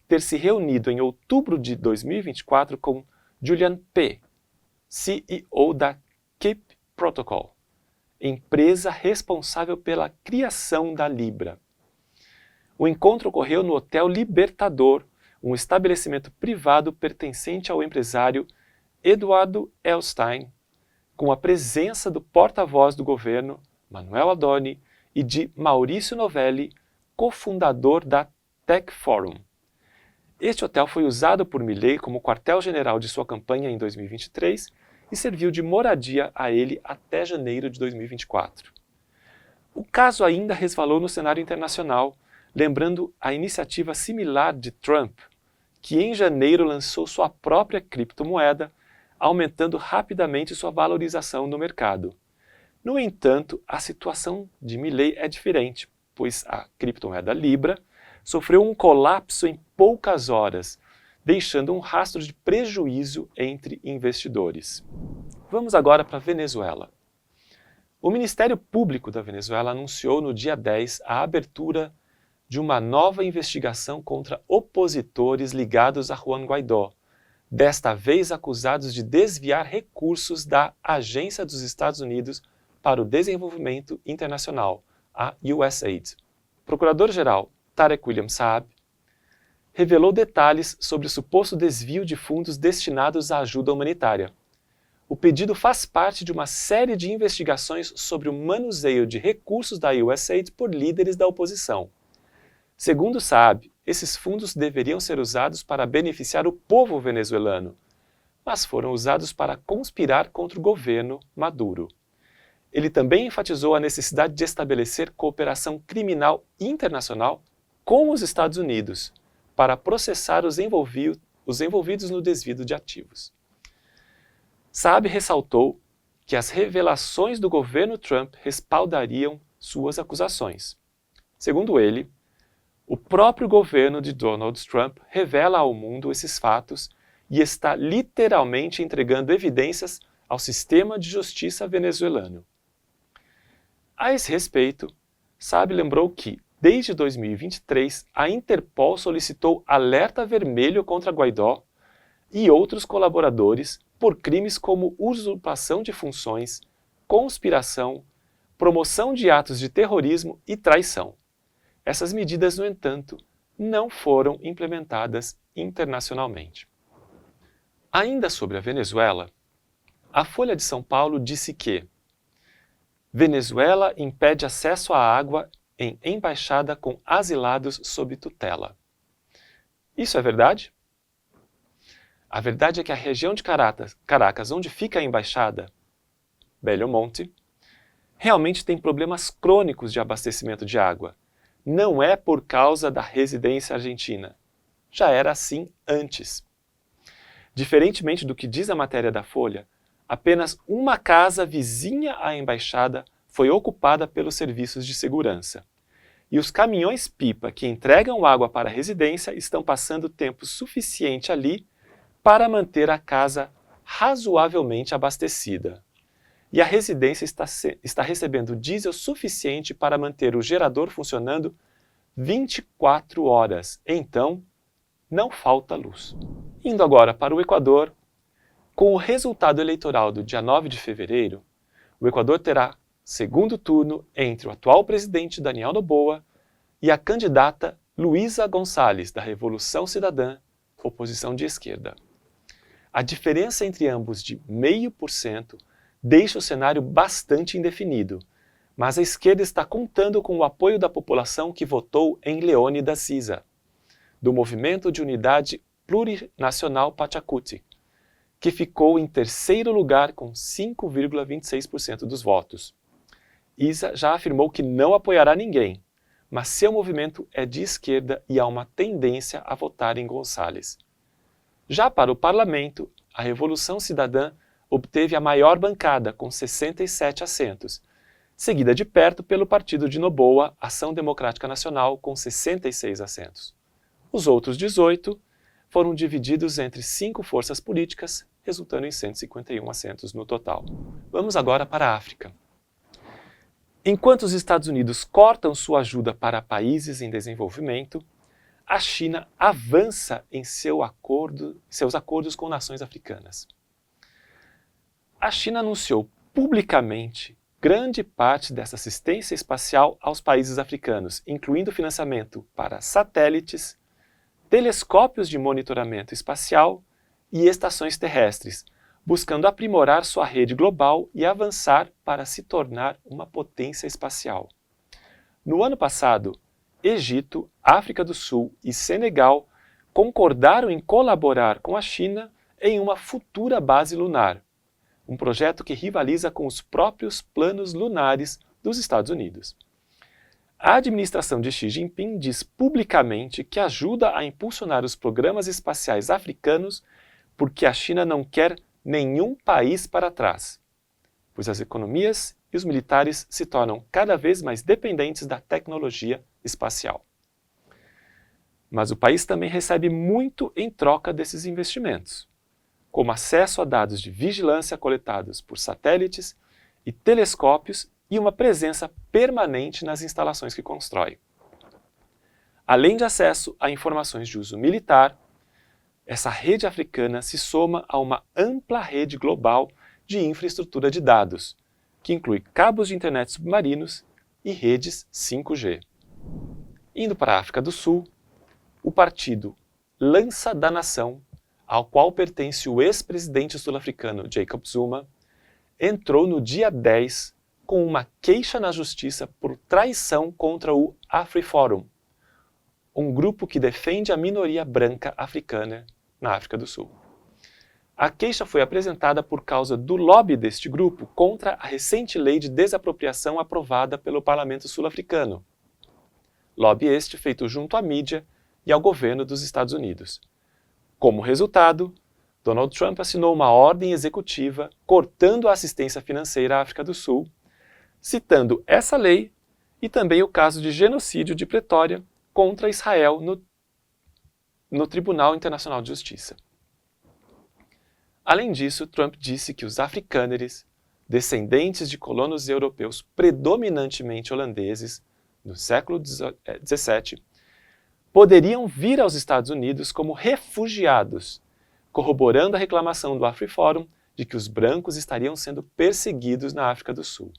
ter se reunido em outubro de 2024 com Julian Pe, CEO da Keep Protocol, empresa responsável pela criação da Libra. O encontro ocorreu no Hotel Libertador, um estabelecimento privado pertencente ao empresário Eduardo Elstein, com a presença do porta-voz do governo, Manuel Adoni, e de Maurício Novelli, cofundador da Tech Forum. Este hotel foi usado por Milei como quartel-general de sua campanha em 2023 e serviu de moradia a ele até janeiro de 2024. O caso ainda resvalou no cenário internacional, lembrando a iniciativa similar de Trump, que em janeiro lançou sua própria criptomoeda, aumentando rapidamente sua valorização no mercado. No entanto, a situação de Milei é diferente, pois a criptomoeda Libra sofreu um colapso em poucas horas, deixando um rastro de prejuízo entre investidores. Vamos agora para a Venezuela. O Ministério Público da Venezuela anunciou no dia 10 a abertura de uma nova investigação contra opositores ligados a Juan Guaidó, desta vez acusados de desviar recursos da Agência dos Estados Unidos para o Desenvolvimento Internacional, a USAID. O Procurador-Geral Tarek William Saab revelou detalhes sobre o suposto desvio de fundos destinados à ajuda humanitária. O pedido faz parte de uma série de investigações sobre o manuseio de recursos da USAID por líderes da oposição. Segundo Saab, esses fundos deveriam ser usados para beneficiar o povo venezuelano, mas foram usados para conspirar contra o governo Maduro. Ele também enfatizou a necessidade de estabelecer cooperação criminal internacional com os Estados Unidos para processar os envolvidos no desvio de ativos. Saab ressaltou que as revelações do governo Trump respaldariam suas acusações. Segundo ele, o próprio governo de Donald Trump revela ao mundo esses fatos e está literalmente entregando evidências ao sistema de justiça venezuelano. A esse respeito, Saab lembrou que, desde 2023, a Interpol solicitou alerta vermelho contra Guaidó e outros colaboradores por crimes como usurpação de funções, conspiração, promoção de atos de terrorismo e traição. Essas medidas, no entanto, não foram implementadas internacionalmente. Ainda sobre a Venezuela, a Folha de São Paulo disse que Venezuela impede acesso à água em embaixada com asilados sob tutela. Isso é verdade? A verdade é que a região de Caracas, onde fica a embaixada, Belo Monte, realmente tem problemas crônicos de abastecimento de água. Não é por causa da residência argentina. Já era assim antes. Diferentemente do que diz a matéria da Folha, apenas uma casa vizinha à embaixada foi ocupada pelos serviços de segurança. E os caminhões-pipa que entregam água para a residência estão passando tempo suficiente ali para manter a casa razoavelmente abastecida. E a residência está recebendo diesel suficiente para manter o gerador funcionando 24 horas. Então, não falta luz. Indo agora para o Equador, com o resultado eleitoral do dia 9 de fevereiro, o Equador terá segundo turno entre o atual presidente Daniel Noboa e a candidata Luísa Gonçalves, da Revolução Cidadã, oposição de esquerda. A diferença entre ambos de 0,5% deixa o cenário bastante indefinido, mas a esquerda está contando com o apoio da população que votou em Leônidas Siza, do Movimento de Unidade Plurinacional Pachacuti, que ficou em terceiro lugar com 5,26% dos votos. Isa já afirmou que não apoiará ninguém, mas seu movimento é de esquerda e há uma tendência a votar em Gonçalves. Já para o parlamento, a Revolução Cidadã obteve a maior bancada, com 67 assentos, seguida de perto pelo partido de Noboa, Ação Democrática Nacional, com 66 assentos. Os outros 18 foram divididos entre 5 forças políticas, resultando em 151 assentos no total. Vamos agora para a África. Enquanto os Estados Unidos cortam sua ajuda para países em desenvolvimento, a China avança em seus acordos com nações africanas. A China anunciou publicamente grande parte dessa assistência espacial aos países africanos, incluindo financiamento para satélites, telescópios de monitoramento espacial e estações terrestres, buscando aprimorar sua rede global e avançar para se tornar uma potência espacial. No ano passado, Egito, África do Sul e Senegal concordaram em colaborar com a China em uma futura base lunar, um projeto que rivaliza com os próprios planos lunares dos Estados Unidos. A administração de Xi Jinping diz publicamente que ajuda a impulsionar os programas espaciais africanos porque a China não quer nenhum país para trás, pois as economias e os militares se tornam cada vez mais dependentes da tecnologia espacial. Mas o país também recebe muito em troca desses investimentos, como acesso a dados de vigilância coletados por satélites e telescópios e uma presença permanente nas instalações que constrói. Além de acesso a informações de uso militar, essa rede africana se soma a uma ampla rede global de infraestrutura de dados, que inclui cabos de internet submarinos e redes 5G. Indo para a África do Sul, o partido Lança da Nação, ao qual pertence o ex-presidente sul-africano Jacob Zuma, entrou no dia 10 com uma queixa na justiça por traição contra o AfriForum, um grupo que defende a minoria branca africana na África do Sul. A queixa foi apresentada por causa do lobby deste grupo contra a recente lei de desapropriação aprovada pelo Parlamento sul-africano. Lobby este feito junto à mídia e ao governo dos Estados Unidos. Como resultado, Donald Trump assinou uma ordem executiva cortando a assistência financeira à África do Sul, citando essa lei e também o caso de genocídio de Pretória contra Israel no Tribunal Internacional de Justiça. Além disso, Trump disse que os africâneres, descendentes de colonos europeus predominantemente holandeses no século XVII, poderiam vir aos Estados Unidos como refugiados, corroborando a reclamação do AfriForum de que os brancos estariam sendo perseguidos na África do Sul.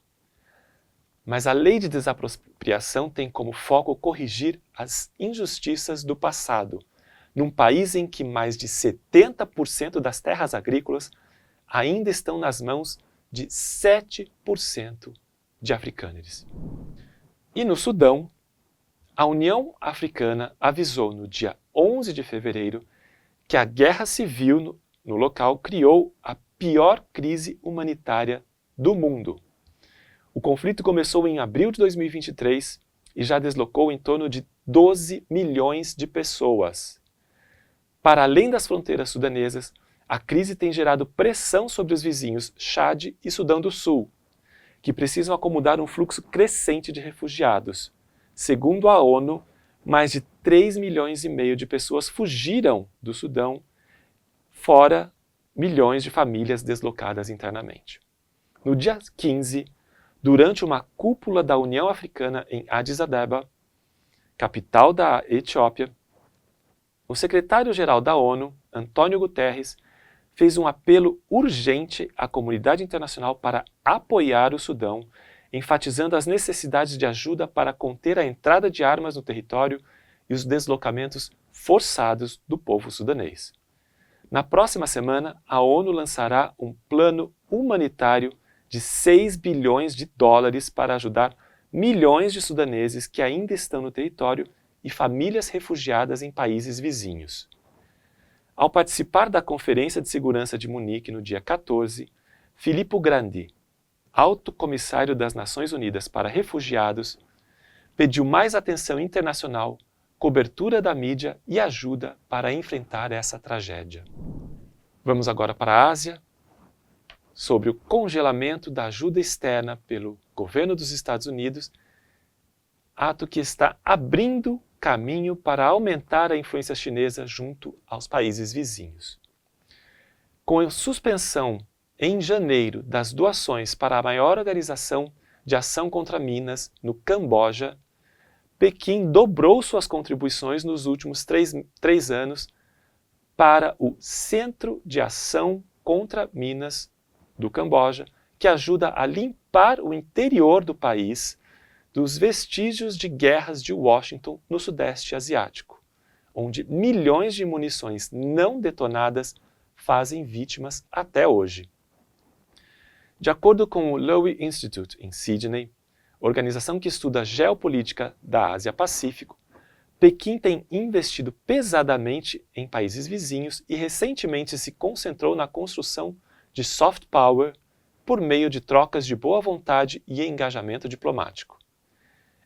Mas a lei de desapropriação tem como foco corrigir as injustiças do passado, num país em que mais de 70% das terras agrícolas ainda estão nas mãos de 7% de africâneres. E no Sudão, a União Africana avisou no dia 11 de fevereiro que a guerra civil no local criou a pior crise humanitária do mundo. O conflito começou em abril de 2023 e já deslocou em torno de 12 milhões de pessoas. Para além das fronteiras sudanesas, a crise tem gerado pressão sobre os vizinhos Chad e Sudão do Sul, que precisam acomodar um fluxo crescente de refugiados. Segundo a ONU, mais de 3,5 milhões de pessoas fugiram do Sudão, fora milhões de famílias deslocadas internamente. No dia 15, durante uma cúpula da União Africana em Addis Abeba, capital da Etiópia, o secretário-geral da ONU, Antônio Guterres, fez um apelo urgente à comunidade internacional para apoiar o Sudão, enfatizando as necessidades de ajuda para conter a entrada de armas no território e os deslocamentos forçados do povo sudanês. Na próxima semana, a ONU lançará um plano humanitário de 6 bilhões de dólares para ajudar milhões de sudaneses que ainda estão no território e famílias refugiadas em países vizinhos. Ao participar da Conferência de Segurança de Munique no dia 14, Filippo Grandi, alto comissário das Nações Unidas para Refugiados, pediu mais atenção internacional, cobertura da mídia e ajuda para enfrentar essa tragédia. Vamos agora para a Ásia, sobre o congelamento da ajuda externa pelo governo dos Estados Unidos, ato que está abrindo caminho para aumentar a influência chinesa junto aos países vizinhos. Com a suspensão em janeiro das doações para a maior organização de ação contra minas no Camboja, Pequim dobrou suas contribuições nos últimos três anos para o Centro de Ação contra Minas do Camboja, que ajuda a limpar o interior do país dos vestígios de guerras de Washington no Sudeste Asiático, onde milhões de munições não detonadas fazem vítimas até hoje. De acordo com o Lowy Institute, em Sydney, organização que estuda a geopolítica da Ásia-Pacífico, Pequim tem investido pesadamente em países vizinhos e recentemente se concentrou na construção de soft power por meio de trocas de boa vontade e engajamento diplomático.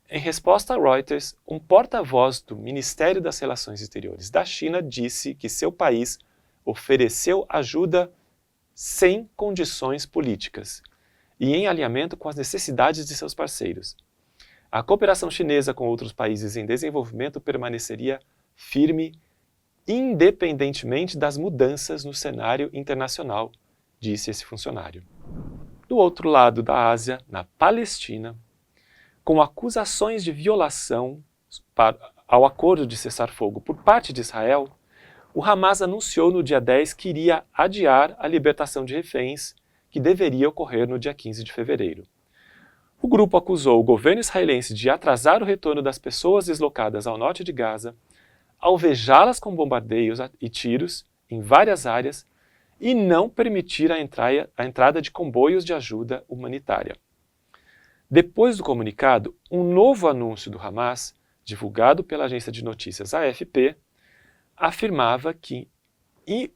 Em resposta a Reuters, um porta-voz do Ministério das Relações Exteriores da China disse que seu país ofereceu ajuda sem condições políticas e em alinhamento com as necessidades de seus parceiros. A cooperação chinesa com outros países em desenvolvimento permaneceria firme, independentemente das mudanças no cenário internacional, disse esse funcionário. Do outro lado da Ásia, na Palestina, com acusações de violação ao acordo de cessar-fogo por parte de Israel, o Hamas anunciou no dia 10 que iria adiar a libertação de reféns, que deveria ocorrer no dia 15 de fevereiro. O grupo acusou o governo israelense de atrasar o retorno das pessoas deslocadas ao norte de Gaza, alvejá-las com bombardeios e tiros em várias áreas e não permitir a entrada de comboios de ajuda humanitária. Depois do comunicado, um novo anúncio do Hamas, divulgado pela agência de notícias AFP, afirmava que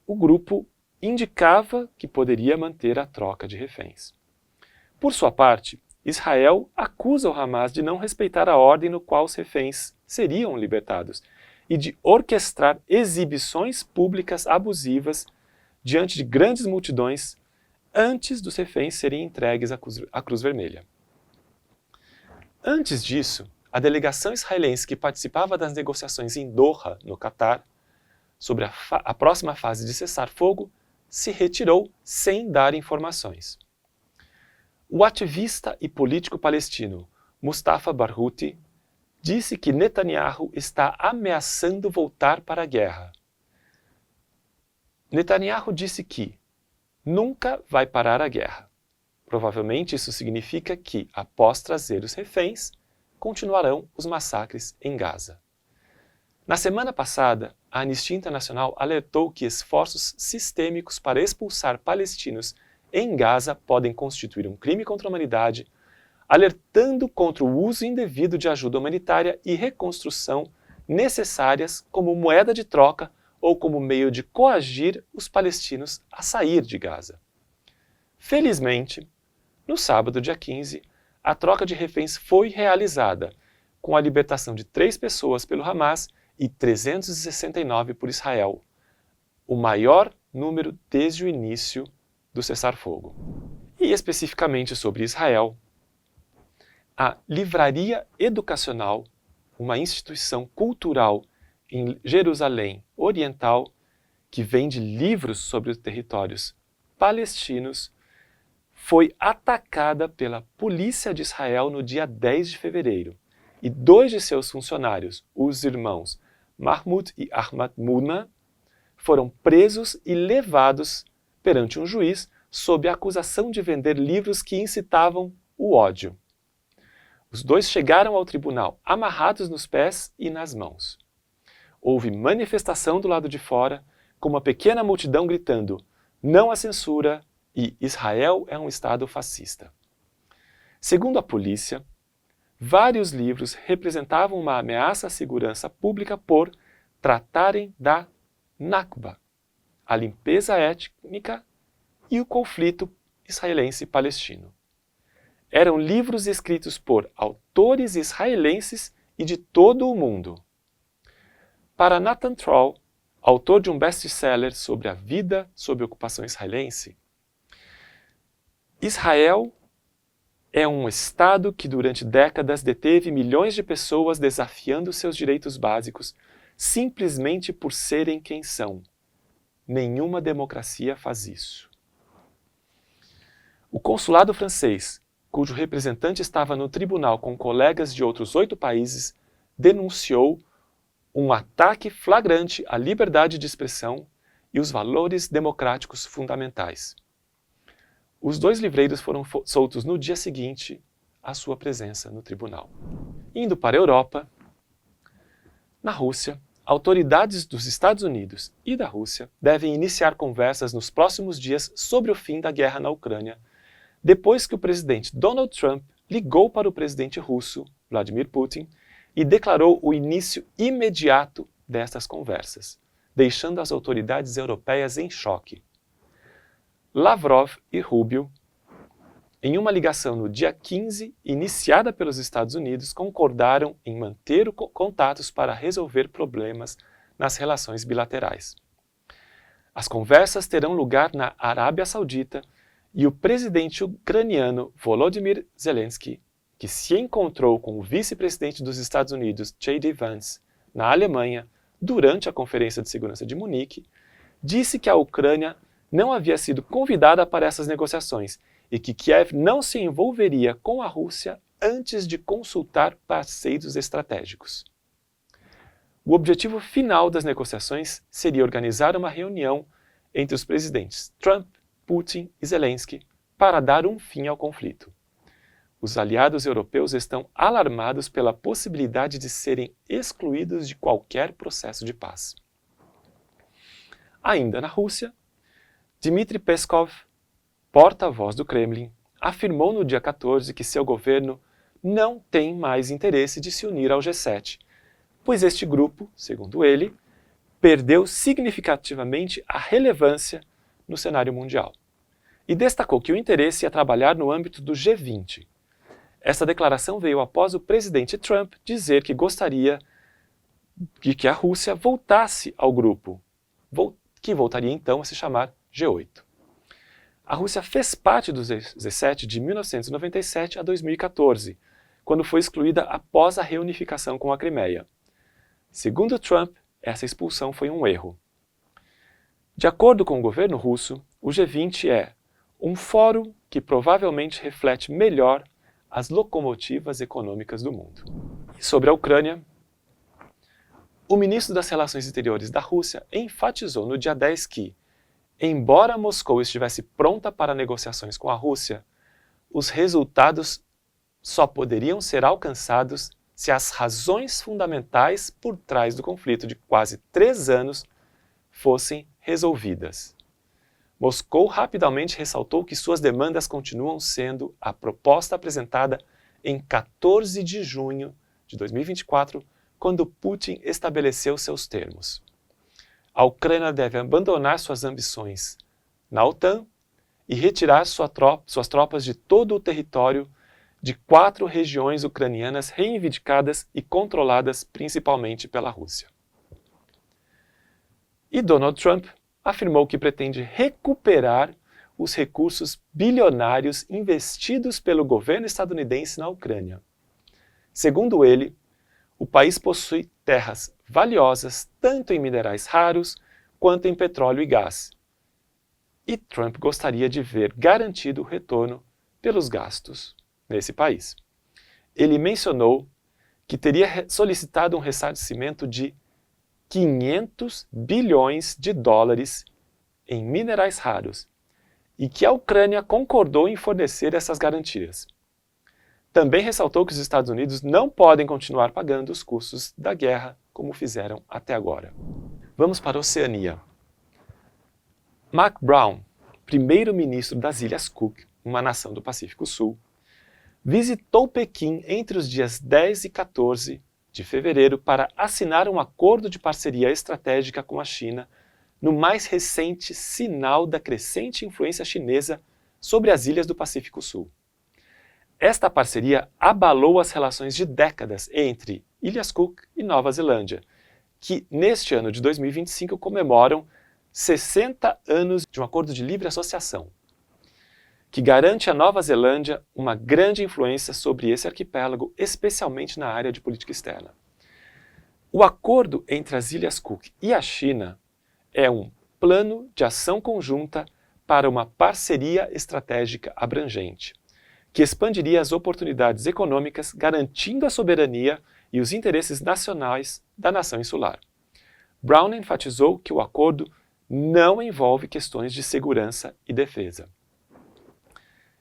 o grupo indicava que poderia manter a troca de reféns. Por sua parte, Israel acusa o Hamas de não respeitar a ordem no qual os reféns seriam libertados e de orquestrar exibições públicas abusivas diante de grandes multidões antes dos reféns serem entregues à Cruz Vermelha. Antes disso, a delegação israelense que participava das negociações em Doha, no Catar, sobre a próxima fase de cessar-fogo, se retirou sem dar informações. O ativista e político palestino Mustafa Barghouti disse que Netanyahu está ameaçando voltar para a guerra. Netanyahu disse que nunca vai parar a guerra. Provavelmente isso significa que, após trazer os reféns, continuarão os massacres em Gaza. Na semana passada, a Anistia Internacional alertou que esforços sistêmicos para expulsar palestinos em Gaza podem constituir um crime contra a humanidade, alertando contra o uso indevido de ajuda humanitária e reconstrução necessárias como moeda de troca ou como meio de coagir os palestinos a sair de Gaza. Felizmente, no sábado, dia 15, a troca de reféns foi realizada, com a libertação de 3 pessoas pelo Hamas e 369 por Israel, o maior número desde o início do cessar-fogo. E especificamente sobre Israel, a Livraria Educacional, uma instituição cultural em Jerusalém Oriental, que vende livros sobre os territórios palestinos, foi atacada pela polícia de Israel no dia 10 de fevereiro, e 2 de seus funcionários, os irmãos Mahmoud e Ahmad Muna, foram presos e levados perante um juiz sob a acusação de vender livros que incitavam o ódio. Os 2 chegaram ao tribunal amarrados nos pés e nas mãos. Houve manifestação do lado de fora, com uma pequena multidão gritando "Não à censura" e "Israel é um Estado fascista". Segundo a polícia, vários livros representavam uma ameaça à segurança pública por tratarem da Nakba, a limpeza étnica e o conflito israelense-palestino. Eram livros escritos por autores israelenses e de todo o mundo. Para Nathan Troll, autor de um best-seller sobre a vida sob ocupação israelense, Israel é um Estado que durante décadas deteve milhões de pessoas desafiando seus direitos básicos simplesmente por serem quem são. Nenhuma democracia faz isso. O consulado francês, cujo representante estava no tribunal com colegas de outros 8 países, denunciou um ataque flagrante à liberdade de expressão e os valores democráticos fundamentais. Os 2 livreiros foram soltos no dia seguinte à sua presença no tribunal. Indo para a Europa, na Rússia, autoridades dos Estados Unidos e da Rússia devem iniciar conversas nos próximos dias sobre o fim da guerra na Ucrânia, depois que o presidente Donald Trump ligou para o presidente russo, Vladimir Putin, e declarou o início imediato destas conversas, deixando as autoridades europeias em choque. Lavrov e Rubio, em uma ligação no dia 15, iniciada pelos Estados Unidos, concordaram em manter contatos para resolver problemas nas relações bilaterais. As conversas terão lugar na Arábia Saudita e o presidente ucraniano Volodymyr Zelensky, que se encontrou com o vice-presidente dos Estados Unidos, J.D. Vance, na Alemanha, durante a Conferência de Segurança de Munique, disse que a Ucrânia não havia sido convidada para essas negociações e que Kiev não se envolveria com a Rússia antes de consultar parceiros estratégicos. O objetivo final das negociações seria organizar uma reunião entre os presidentes Trump, Putin e Zelensky para dar um fim ao conflito. Os aliados europeus estão alarmados pela possibilidade de serem excluídos de qualquer processo de paz. Ainda na Rússia, Dmitry Peskov, porta-voz do Kremlin, afirmou no dia 14 que seu governo não tem mais interesse de se unir ao G7, pois este grupo, segundo ele, perdeu significativamente a relevância no cenário mundial. E destacou que o interesse é trabalhar no âmbito do G20. Essa declaração veio após o presidente Trump dizer que gostaria de que a Rússia voltasse ao grupo, que voltaria então a se chamar G8. A Rússia fez parte do G7 de 1997 a 2014, quando foi excluída após a reunificação com a Crimeia. Segundo Trump, essa expulsão foi um erro. De acordo com o governo russo, o G20 é um fórum que provavelmente reflete melhor as locomotivas econômicas do mundo. E sobre a Ucrânia, o ministro das Relações Exteriores da Rússia enfatizou no dia 10 que, embora Moscou estivesse pronta para negociações com a Rússia, os resultados só poderiam ser alcançados se as razões fundamentais por trás do conflito de quase 3 anos fossem resolvidas. Moscou rapidamente ressaltou que suas demandas continuam sendo a proposta apresentada em 14 de junho de 2024 quando Putin estabeleceu seus termos. A Ucrânia deve abandonar suas ambições na OTAN e retirar suas tropas de todo o território de 4 regiões ucranianas reivindicadas e controladas principalmente pela Rússia. E Donald Trump afirmou que pretende recuperar os recursos bilionários investidos pelo governo estadunidense na Ucrânia. Segundo ele, o país possui terras valiosas tanto em minerais raros quanto em petróleo e gás. E Trump gostaria de ver garantido o retorno pelos gastos nesse país. Ele mencionou que teria solicitado um ressarcimento de 500 bilhões de dólares em minerais raros e que a Ucrânia concordou em fornecer essas garantias. Também ressaltou que os Estados Unidos não podem continuar pagando os custos da guerra como fizeram até agora. Vamos para a Oceania. Mac Brown, primeiro-ministro das Ilhas Cook, uma nação do Pacífico Sul, visitou Pequim entre os dias 10 e 14 de fevereiro para assinar um acordo de parceria estratégica com a China no mais recente sinal da crescente influência chinesa sobre as ilhas do Pacífico Sul. Esta parceria abalou as relações de décadas entre Ilhas Cook e Nova Zelândia, que neste ano de 2025 comemoram 60 anos de um acordo de livre associação, que garante à Nova Zelândia uma grande influência sobre esse arquipélago, especialmente na área de política externa. O acordo entre as Ilhas Cook e a China é um plano de ação conjunta para uma parceria estratégica abrangente, que expandiria as oportunidades econômicas, garantindo a soberania e os interesses nacionais da nação insular. Brown enfatizou que o acordo não envolve questões de segurança e defesa.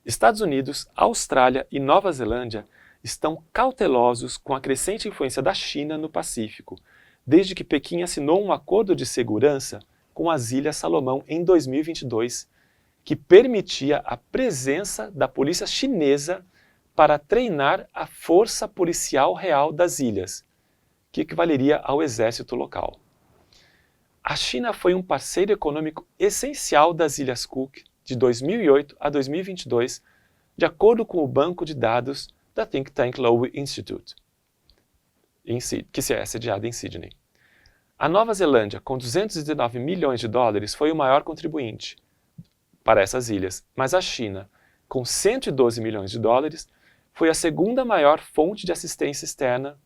Estados Unidos, Austrália e Nova Zelândia estão cautelosos com a crescente influência da China no Pacífico, desde que Pequim assinou um acordo de segurança com as Ilhas Salomão em 2022, que permitia a presença da polícia chinesa para treinar a força policial real das ilhas, que equivaleria ao exército local. A China foi um parceiro econômico essencial das Ilhas Cook de 2008 a 2022, de acordo com o banco de dados da think tank Lowy Institute, que é sediada em Sydney. A Nova Zelândia, com 219 milhões de dólares, foi o maior contribuinte para essas ilhas, mas a China, com 112 milhões de dólares, foi a segunda maior fonte de assistência externa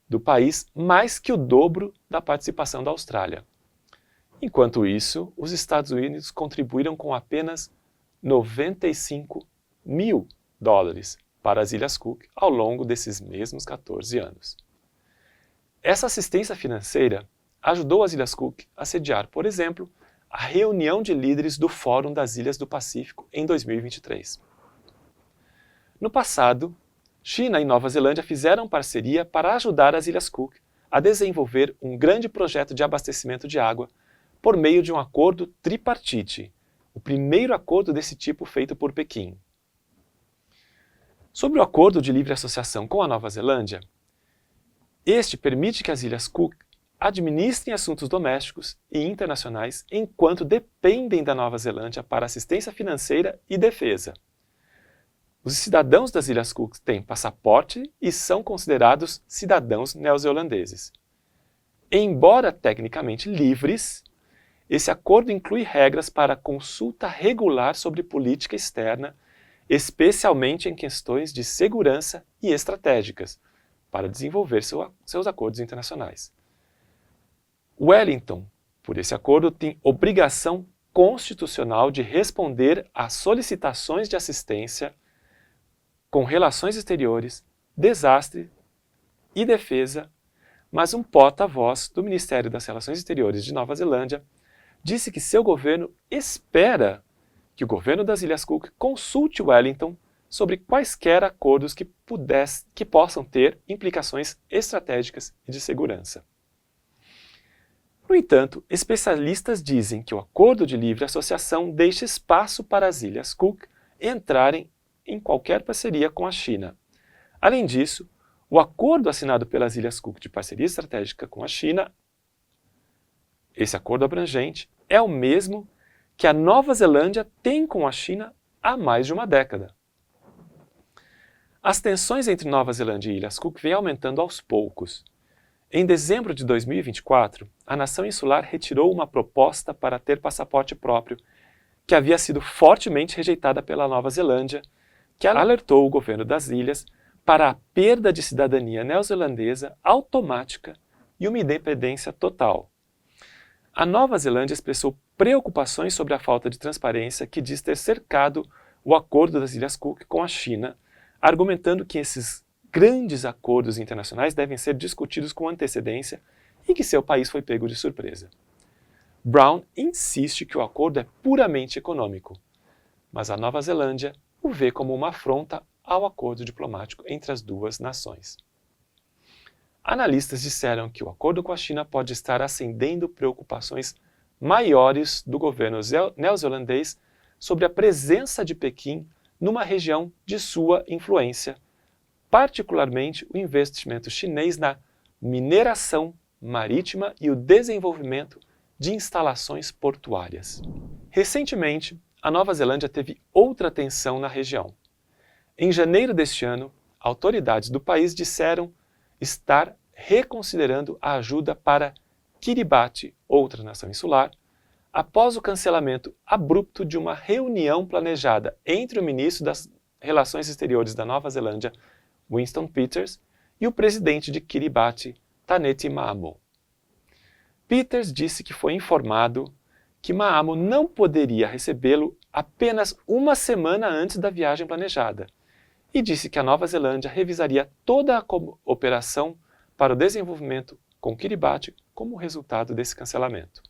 do país, mais que o dobro da participação da Austrália. Enquanto isso, os Estados Unidos contribuíram com apenas 95 mil dólares para as Ilhas Cook ao longo desses mesmos 14 anos. Essa assistência financeira ajudou as Ilhas Cook a sediar, por exemplo, a reunião de líderes do Fórum das Ilhas do Pacífico em 2023. No passado, China e Nova Zelândia fizeram parceria para ajudar as Ilhas Cook a desenvolver um grande projeto de abastecimento de água por meio de um acordo tripartite, o primeiro acordo desse tipo feito por Pequim. Sobre o acordo de livre associação com a Nova Zelândia, este permite que as Ilhas Cook administrem assuntos domésticos e internacionais enquanto dependem da Nova Zelândia para assistência financeira e defesa. Os cidadãos das Ilhas Cook têm passaporte e são considerados cidadãos neozelandeses. Embora tecnicamente livres, esse acordo inclui regras para consulta regular sobre política externa, especialmente em questões de segurança e estratégicas, para desenvolver seus acordos internacionais. Wellington, por esse acordo, tem obrigação constitucional de responder a solicitações de assistência com relações exteriores, desastre e defesa, mas um porta-voz do Ministério das Relações Exteriores de Nova Zelândia disse que seu governo espera que o governo das Ilhas Cook consulte Wellington sobre quaisquer acordos que possam ter implicações estratégicas e de segurança. No entanto, especialistas dizem que o acordo de livre associação deixa espaço para as Ilhas Cook entrarem em qualquer parceria com a China. Além disso, O acordo assinado pelas Ilhas Cook de parceria estratégica com a China, esse acordo abrangente, é o mesmo que a Nova Zelândia tem com a China há mais de uma década. As tensões entre Nova Zelândia e Ilhas Cook vêm aumentando aos poucos. Em dezembro de 2024, a nação insular retirou uma proposta para ter passaporte próprio, que havia sido fortemente rejeitada pela Nova Zelândia, que alertou o governo das ilhas para a perda de cidadania neozelandesa automática e uma independência total. A Nova Zelândia expressou preocupações sobre a falta de transparência que diz ter cercado o acordo das Ilhas Cook com a China, argumentando que esses grandes acordos internacionais devem ser discutidos com antecedência e que seu país foi pego de surpresa. Brown insiste que o acordo é puramente econômico, mas a Nova Zelândia o vê como uma afronta ao acordo diplomático entre as duas nações. Analistas disseram que o acordo com a China pode estar acendendo preocupações maiores do governo neozelandês sobre a presença de Pequim numa região de sua influência, particularmente o investimento chinês na mineração marítima e o desenvolvimento de instalações portuárias. Recentemente, a Nova Zelândia teve outra tensão na região. Em janeiro deste ano, autoridades do país disseram estar reconsiderando a ajuda para Kiribati, outra nação insular, após o cancelamento abrupto de uma reunião planejada entre o ministro das Relações Exteriores da Nova Zelândia, Winston Peters, e o presidente de Kiribati, Taneti Maamo. Peters disse que foi informado que Maamo não poderia recebê-lo apenas uma semana antes da viagem planejada, e disse que a Nova Zelândia revisaria toda a cooperação para o desenvolvimento com Kiribati como resultado desse cancelamento.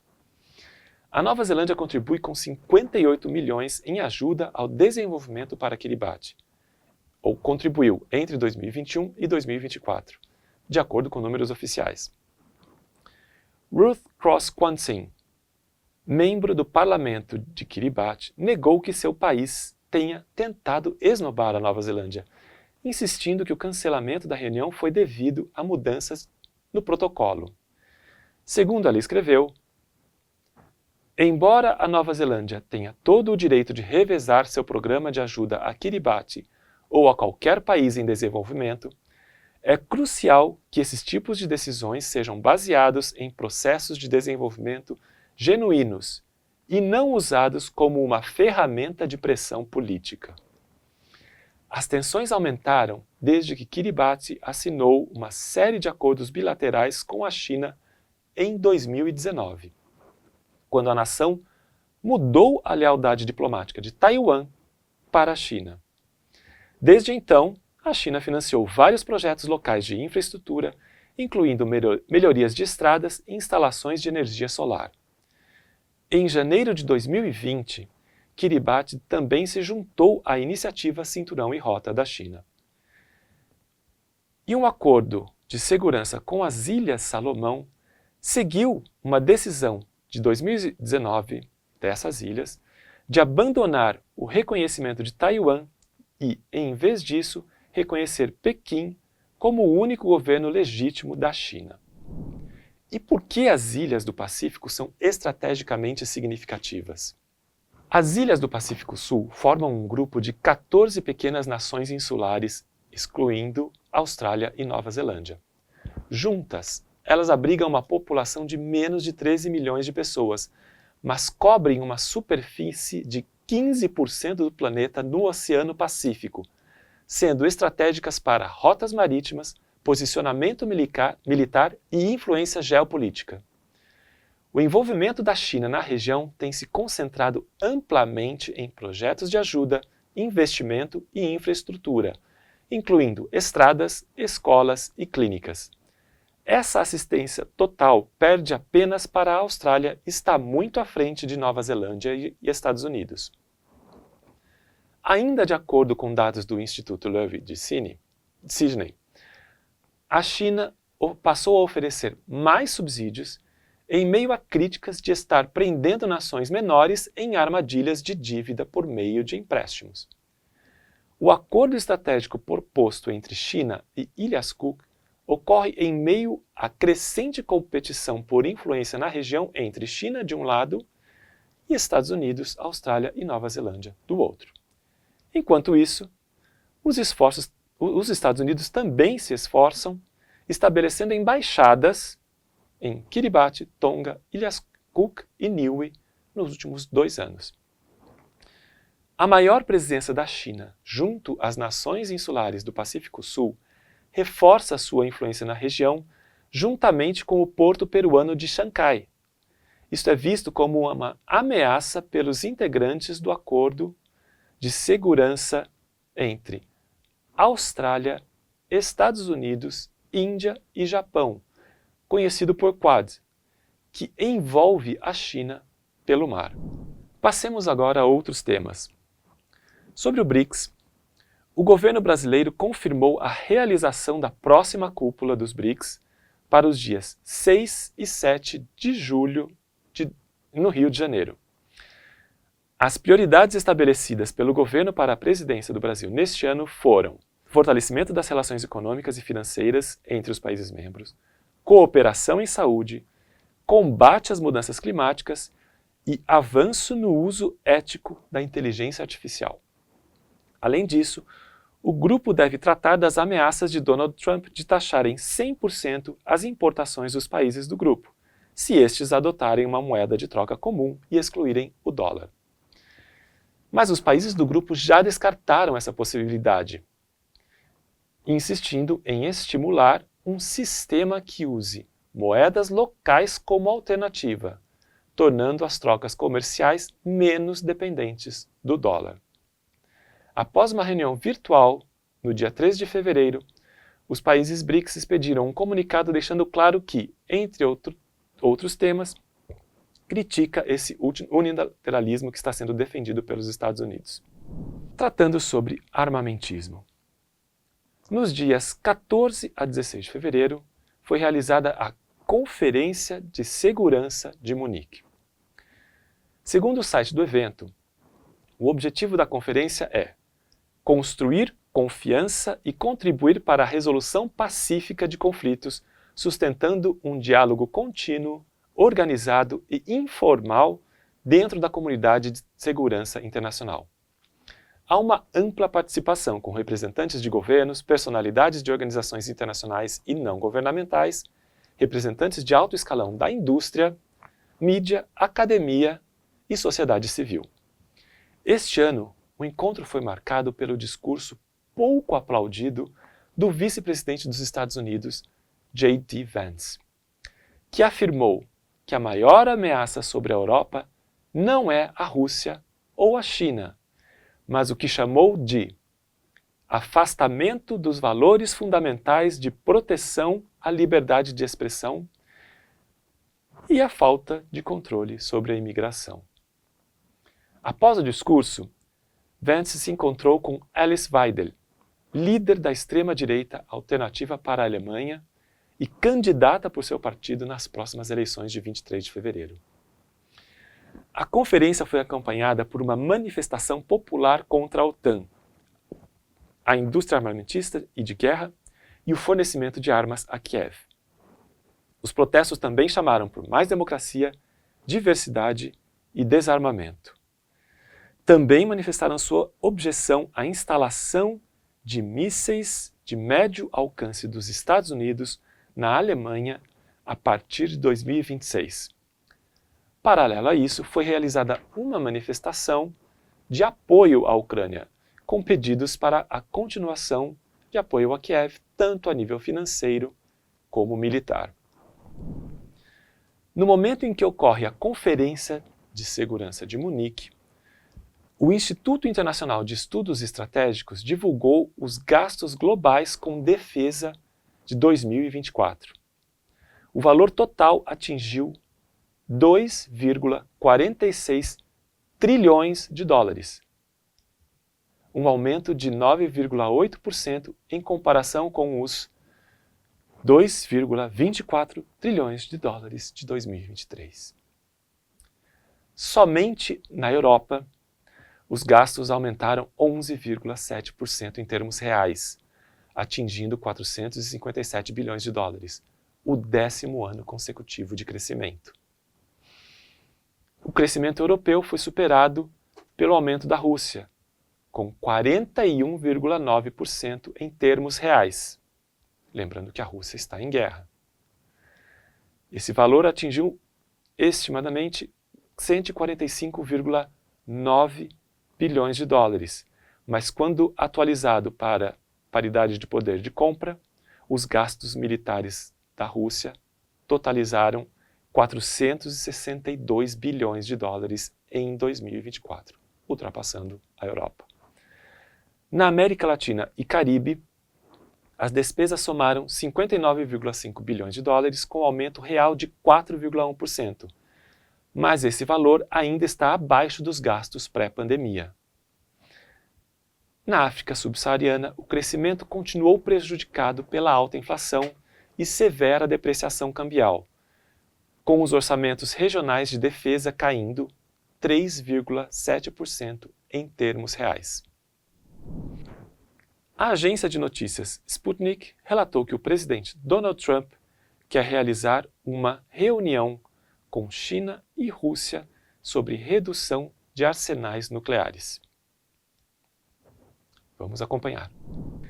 A Nova Zelândia contribui com 58 milhões em ajuda ao desenvolvimento para Kiribati, ou contribuiu entre 2021 e 2024, de acordo com números oficiais. Ruth Cross-Kwansin, membro do parlamento de Kiribati, negou que seu país tenha tentado esnobar a Nova Zelândia, insistindo que o cancelamento da reunião foi devido a mudanças no protocolo. Segundo ela escreveu, embora a Nova Zelândia tenha todo o direito de revezar seu programa de ajuda a Kiribati ou a qualquer país em desenvolvimento, é crucial que esses tipos de decisões sejam baseados em processos de desenvolvimento genuínos e não usados como uma ferramenta de pressão política. As tensões aumentaram desde que Kiribati assinou uma série de acordos bilaterais com a China em 2019, quando a nação mudou a lealdade diplomática de Taiwan para a China. Desde então, a China financiou vários projetos locais de infraestrutura, incluindo melhorias de estradas e instalações de energia solar. Em janeiro de 2020, Kiribati também se juntou à iniciativa Cinturão e Rota da China. E um acordo de segurança com as Ilhas Salomão seguiu uma decisão de 2019 dessas ilhas de abandonar o reconhecimento de Taiwan e, em vez disso, reconhecer Pequim como o único governo legítimo da China. E por que as ilhas do Pacífico são estrategicamente significativas? As ilhas do Pacífico Sul formam um grupo de 14 pequenas nações insulares, excluindo Austrália e Nova Zelândia. Juntas, elas abrigam uma população de menos de 13 milhões de pessoas, mas cobrem uma superfície de 15% do planeta no Oceano Pacífico, sendo estratégicas para rotas marítimas, posicionamento militar e influência geopolítica. O envolvimento da China na região tem se concentrado amplamente em projetos de ajuda, investimento e infraestrutura, incluindo estradas, escolas e clínicas. Essa assistência total perde apenas para a Austrália e está muito à frente de Nova Zelândia e Estados Unidos. Ainda de acordo com dados do Instituto Lowy de Sydney, a China passou a oferecer mais subsídios em meio a críticas de estar prendendo nações menores em armadilhas de dívida por meio de empréstimos. o acordo estratégico proposto entre China e Ilhas Cook ocorre em meio à crescente competição por influência na região entre China de um lado e Estados Unidos, Austrália e Nova Zelândia do outro. Enquanto isso, os Estados Unidos também se esforçam estabelecendo embaixadas em Kiribati, Tonga, Ilhas Cook e Niue nos últimos 2 anos. A maior presença da China junto às nações insulares do Pacífico Sul reforça sua influência na região, juntamente com o porto peruano de Chancai. Isto é visto como uma ameaça pelos integrantes do Acordo de Segurança entre Austrália, Estados Unidos, Índia e Japão, conhecido por Quad, que envolve a China pelo mar. Passemos agora a outros temas. Sobre o BRICS, o governo brasileiro confirmou a realização da próxima cúpula dos BRICS para os dias 6 e 7 de julho no Rio de Janeiro. As prioridades estabelecidas pelo governo para a presidência do Brasil neste ano foram fortalecimento das relações econômicas e financeiras entre os países membros, cooperação em saúde, combate às mudanças climáticas e avanço no uso ético da inteligência artificial. Além disso, o grupo deve tratar das ameaças de Donald Trump de taxar em 100% as importações dos países do grupo, se estes adotarem uma moeda de troca comum e excluírem o dólar. Mas os países do grupo já descartaram essa possibilidade, insistindo em estimular um sistema que use moedas locais como alternativa, tornando as trocas comerciais menos dependentes do dólar. Após uma reunião virtual, no dia 3 de fevereiro, os países BRICS expediram um comunicado deixando claro que, entre outros temas, critica esse unilateralismo que está sendo defendido pelos Estados Unidos. Tratando sobre armamentismo. Nos dias 14 a 16 de fevereiro, foi realizada a Conferência de Segurança de Munique. Segundo o site do evento, o objetivo da conferência é construir confiança e contribuir para a resolução pacífica de conflitos, sustentando um diálogo contínuo, organizado e informal dentro da comunidade de segurança internacional. Há uma ampla participação com representantes de governos, personalidades de organizações internacionais e não governamentais, representantes de alto escalão da indústria, mídia, academia e sociedade civil. Este ano, o encontro foi marcado pelo discurso pouco aplaudido do vice-presidente dos Estados Unidos, J.D. Vance, que afirmou que a maior ameaça sobre a Europa não é a Rússia ou a China, mas o que chamou de afastamento dos valores fundamentais de proteção à liberdade de expressão e a falta de controle sobre a imigração. Após o discurso, Vance se encontrou com Alice Weidel, líder da extrema-direita Alternativa para a Alemanha e candidata por seu partido nas próximas eleições de 23 de fevereiro. A conferência foi acompanhada por uma manifestação popular contra a OTAN, a indústria armamentista e de guerra e o fornecimento de armas a Kiev. Os protestos também chamaram por mais democracia, diversidade e desarmamento. Também manifestaram sua objeção à instalação de mísseis de médio alcance dos Estados Unidos na Alemanha a partir de 2026. Paralelo a isso, foi realizada uma manifestação de apoio à Ucrânia, com pedidos para a continuação de apoio a Kiev, tanto a nível financeiro como militar. No momento em que ocorre a Conferência de Segurança de Munique, o Instituto Internacional de Estudos Estratégicos divulgou os gastos globais com defesa de 2024. O valor total atingiu 2,46 trilhões de dólares, um aumento de 9,8% em comparação com os 2,24 trilhões de dólares de 2023. Somente na Europa, os gastos aumentaram 11,7% em termos reais, atingindo 457 bilhões de dólares, o 10º ano consecutivo de crescimento. O crescimento europeu foi superado pelo aumento da Rússia, com 41,9% em termos reais. Lembrando que a Rússia está em guerra. Esse valor atingiu estimadamente 145,9 bilhões de dólares, mas quando atualizado para paridade de poder de compra, os gastos militares da Rússia totalizaram 462 bilhões de dólares em 2024, ultrapassando a Europa. Na América Latina e Caribe, as despesas somaram 59,5 bilhões de dólares, com aumento real de 4,1%. Mas esse valor ainda está abaixo dos gastos pré-pandemia. Na África subsaariana, o crescimento continuou prejudicado pela alta inflação e severa depreciação cambial, com os orçamentos regionais de defesa caindo 3,7% em termos reais. A agência de notícias Sputnik relatou que o presidente Donald Trump quer realizar uma reunião com China e Rússia sobre redução de arsenais nucleares. Vamos acompanhar.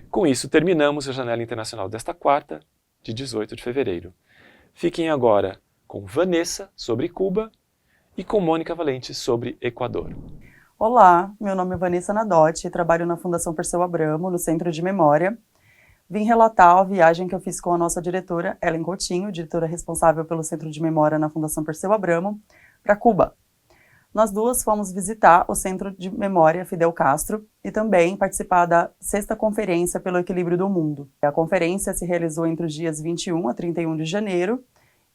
Com isso, terminamos a Janela Internacional desta quarta, de 18 de fevereiro. Fiquem agora com Vanessa, sobre Cuba, e com Mônica Valente, sobre Equador. Olá, meu nome é Vanessa Nadotti, trabalho na Fundação Perseu Abramo, no Centro de Memória. Vim relatar a viagem que eu fiz com a nossa diretora, Ellen Coutinho, diretora responsável pelo Centro de Memória na Fundação Perseu Abramo, para Cuba. Nós duas fomos visitar o Centro de Memória Fidel Castro e também participar da 6ª Conferência pelo Equilíbrio do Mundo. A conferência se realizou entre os dias 21 a 31 de janeiro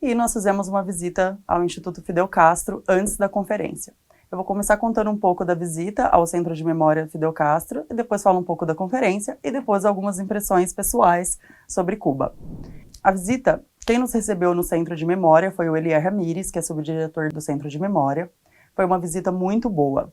e nós fizemos uma visita ao Instituto Fidel Castro antes da conferência. Eu vou começar contando um pouco da visita ao Centro de Memória Fidel Castro, e depois falo um pouco da conferência, e depois algumas impressões pessoais sobre Cuba. A visita, quem nos recebeu no Centro de Memória foi o Elier Ramírez, que é subdiretor do Centro de Memória. Foi uma visita muito boa.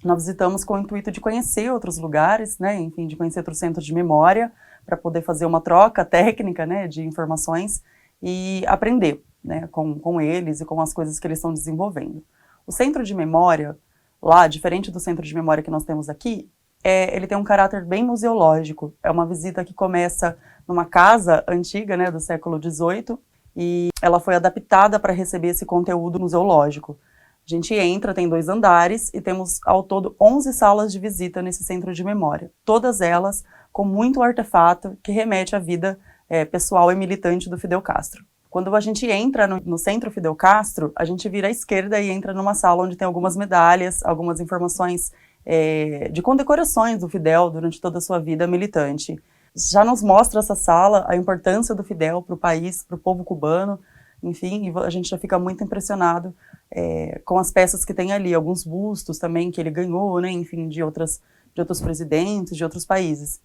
Nós visitamos com o intuito de conhecer outros lugares, né, enfim, de conhecer outros centros de memória, para poder fazer uma troca técnica, né, de informações e aprender, né, com eles e com as coisas que eles estão desenvolvendo. O Centro de Memória, lá, diferente do Centro de Memória que nós temos aqui, ele tem um caráter bem museológico. É uma visita que começa numa casa antiga, né, do século XVIII, e ela foi adaptada para receber esse conteúdo museológico. A gente entra, tem 2 andares, e temos ao todo 11 salas de visita nesse Centro de Memória. Todas elas com muito artefato que remete à vida pessoal e militante do Fidel Castro. Quando a gente entra no Centro Fidel Castro, a gente vira à esquerda e entra numa sala onde tem algumas medalhas, algumas informações de condecorações do Fidel durante toda a sua vida militante. Já nos mostra essa sala a importância do Fidel para o país, para o povo cubano, enfim, e a gente já fica muito impressionado com as peças que tem ali, alguns bustos também que ele ganhou, né, enfim, de outros presidentes, de outros países.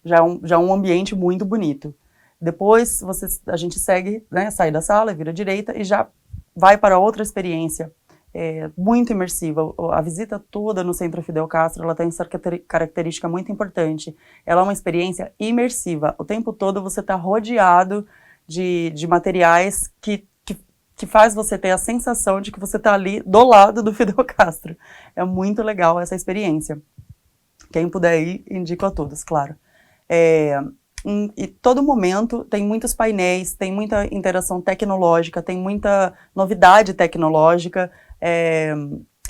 Já um ambiente muito bonito. Depois a gente segue, né, sai da sala, vira à direita e já vai para outra experiência muito imersiva. A visita toda no Centro Fidel Castro, ela tem essa característica muito importante. Ela é uma experiência imersiva. O tempo todo você está rodeado de materiais que faz você ter a sensação de que você está ali do lado do Fidel Castro. É muito legal essa experiência. Quem puder ir, indico a todos, claro. E todo momento tem muitos painéis, tem muita interação tecnológica, tem muita novidade tecnológica, é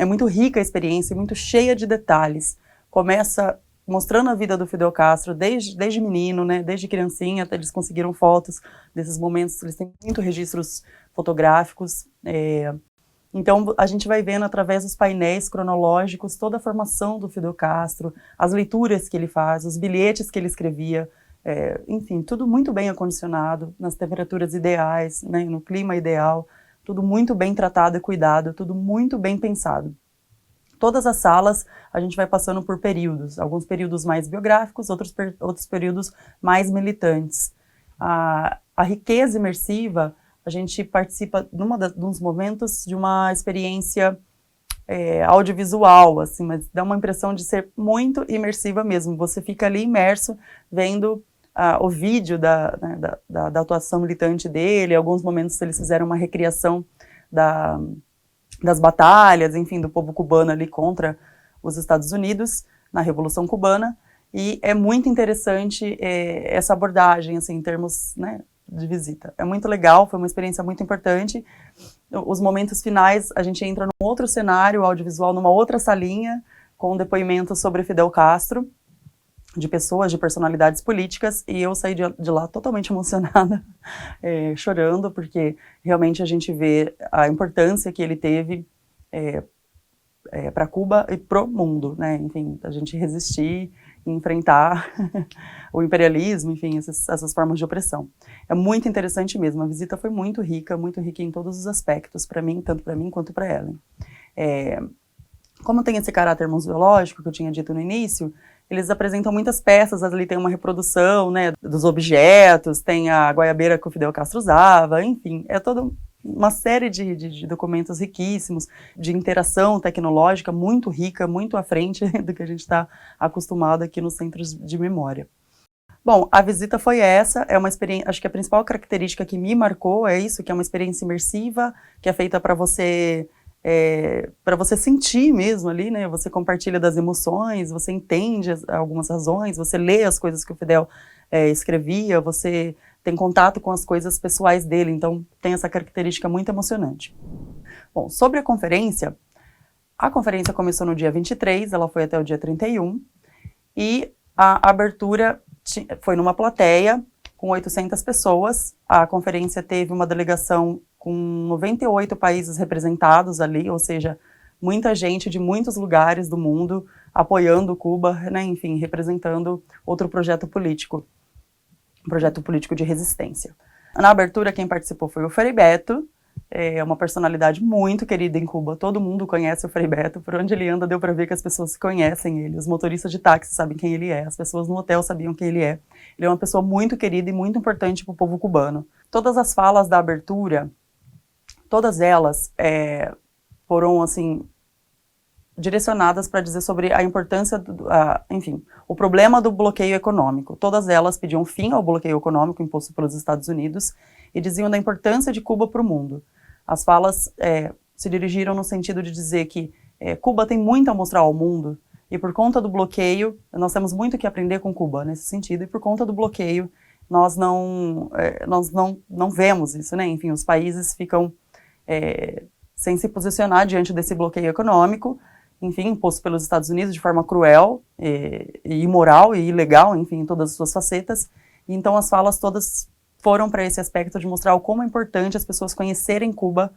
muito rica a experiência, muito cheia de detalhes. Começa mostrando a vida do Fidel Castro desde menino, né, desde criancinha, até eles conseguiram fotos desses momentos, eles têm muitos registros fotográficos. Então a gente vai vendo através dos painéis cronológicos toda a formação do Fidel Castro, as leituras que ele faz, os bilhetes que ele escrevia, enfim, tudo muito bem acondicionado, nas temperaturas ideais, né, no clima ideal, tudo muito bem tratado e cuidado, tudo muito bem pensado. Todas as salas a gente vai passando por períodos, alguns períodos mais biográficos, outros períodos mais militantes. A riqueza imersiva, a gente participa nos momentos de uma experiência audiovisual, assim, mas dá uma impressão de ser muito imersiva mesmo. Você fica ali imerso, vendo o vídeo da atuação militante dele. Em alguns momentos eles fizeram uma recriação das batalhas, enfim, do povo cubano ali contra os Estados Unidos, na Revolução Cubana, e é muito interessante essa abordagem, assim, em termos, né, de visita. É muito legal, foi uma experiência muito importante. Os momentos finais, a gente entra num outro cenário audiovisual, numa outra salinha, com depoimentos sobre Fidel Castro, de pessoas, de personalidades políticas, e eu saí de lá totalmente emocionada, chorando, porque realmente a gente vê a importância que ele teve para Cuba e pro mundo, né? Enfim, a gente resistir e enfrentar o imperialismo, enfim, essas formas de opressão. É muito interessante mesmo, a visita foi muito rica em todos os aspectos, para mim, tanto para mim quanto para Ellen. Como tem esse caráter museológico que eu tinha dito no início, eles apresentam muitas peças, ali tem uma reprodução, né, dos objetos, tem a goiabeira que o Fidel Castro usava, enfim, é toda uma série de documentos riquíssimos, de interação tecnológica muito rica, muito à frente do que a gente está acostumado aqui nos centros de memória. Bom, a visita foi essa, é uma experiência, acho que a principal característica que me marcou é isso, que é uma experiência imersiva, que é feita para você sentir mesmo ali, né, você compartilha das emoções, você entende algumas razões, você lê as coisas que o Fidel escrevia, você tem contato com as coisas pessoais dele, então tem essa característica muito emocionante. Bom, sobre a conferência começou no dia 23, ela foi até o dia 31, e a abertura foi numa plateia com 800 pessoas, a conferência teve uma delegação com 98 países representados ali, ou seja, muita gente de muitos lugares do mundo apoiando Cuba, né, enfim, representando outro projeto político, um projeto político de resistência. Na abertura, quem participou foi o Frei Beto, uma personalidade muito querida em Cuba, todo mundo conhece o Frei Beto, por onde ele anda deu para ver que as pessoas conhecem ele, os motoristas de táxi sabem quem ele é, as pessoas no hotel sabiam quem ele é. Ele é uma pessoa muito querida e muito importante para o povo cubano. Todas as falas da abertura, todas elas foram, assim, direcionadas para dizer sobre a importância, enfim, o problema do bloqueio econômico. Todas elas pediam fim ao bloqueio econômico imposto pelos Estados Unidos e diziam da importância de Cuba para o mundo. As falas se dirigiram no sentido de dizer que Cuba tem muito a mostrar ao mundo e por conta do bloqueio, nós temos muito que aprender com Cuba nesse sentido, e por conta do bloqueio nós não vemos isso, né? Enfim, os países ficam sem se posicionar diante desse bloqueio econômico, enfim, imposto pelos Estados Unidos de forma cruel, e imoral e ilegal, enfim, em todas as suas facetas. E então as falas todas foram para esse aspecto de mostrar o como é importante as pessoas conhecerem Cuba,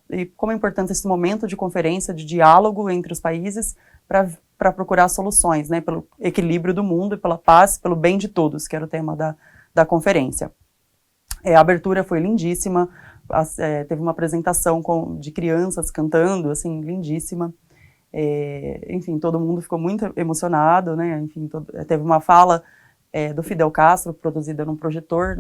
e como é importante esse momento de conferência, de diálogo entre os países, para procurar soluções, né, pelo equilíbrio do mundo e pela paz, pelo bem de todos, que era o tema da conferência. A abertura foi lindíssima, teve uma apresentação de crianças cantando, assim, lindíssima. Enfim, todo mundo ficou muito emocionado, né? Enfim, teve uma fala do Fidel Castro, produzida num projetor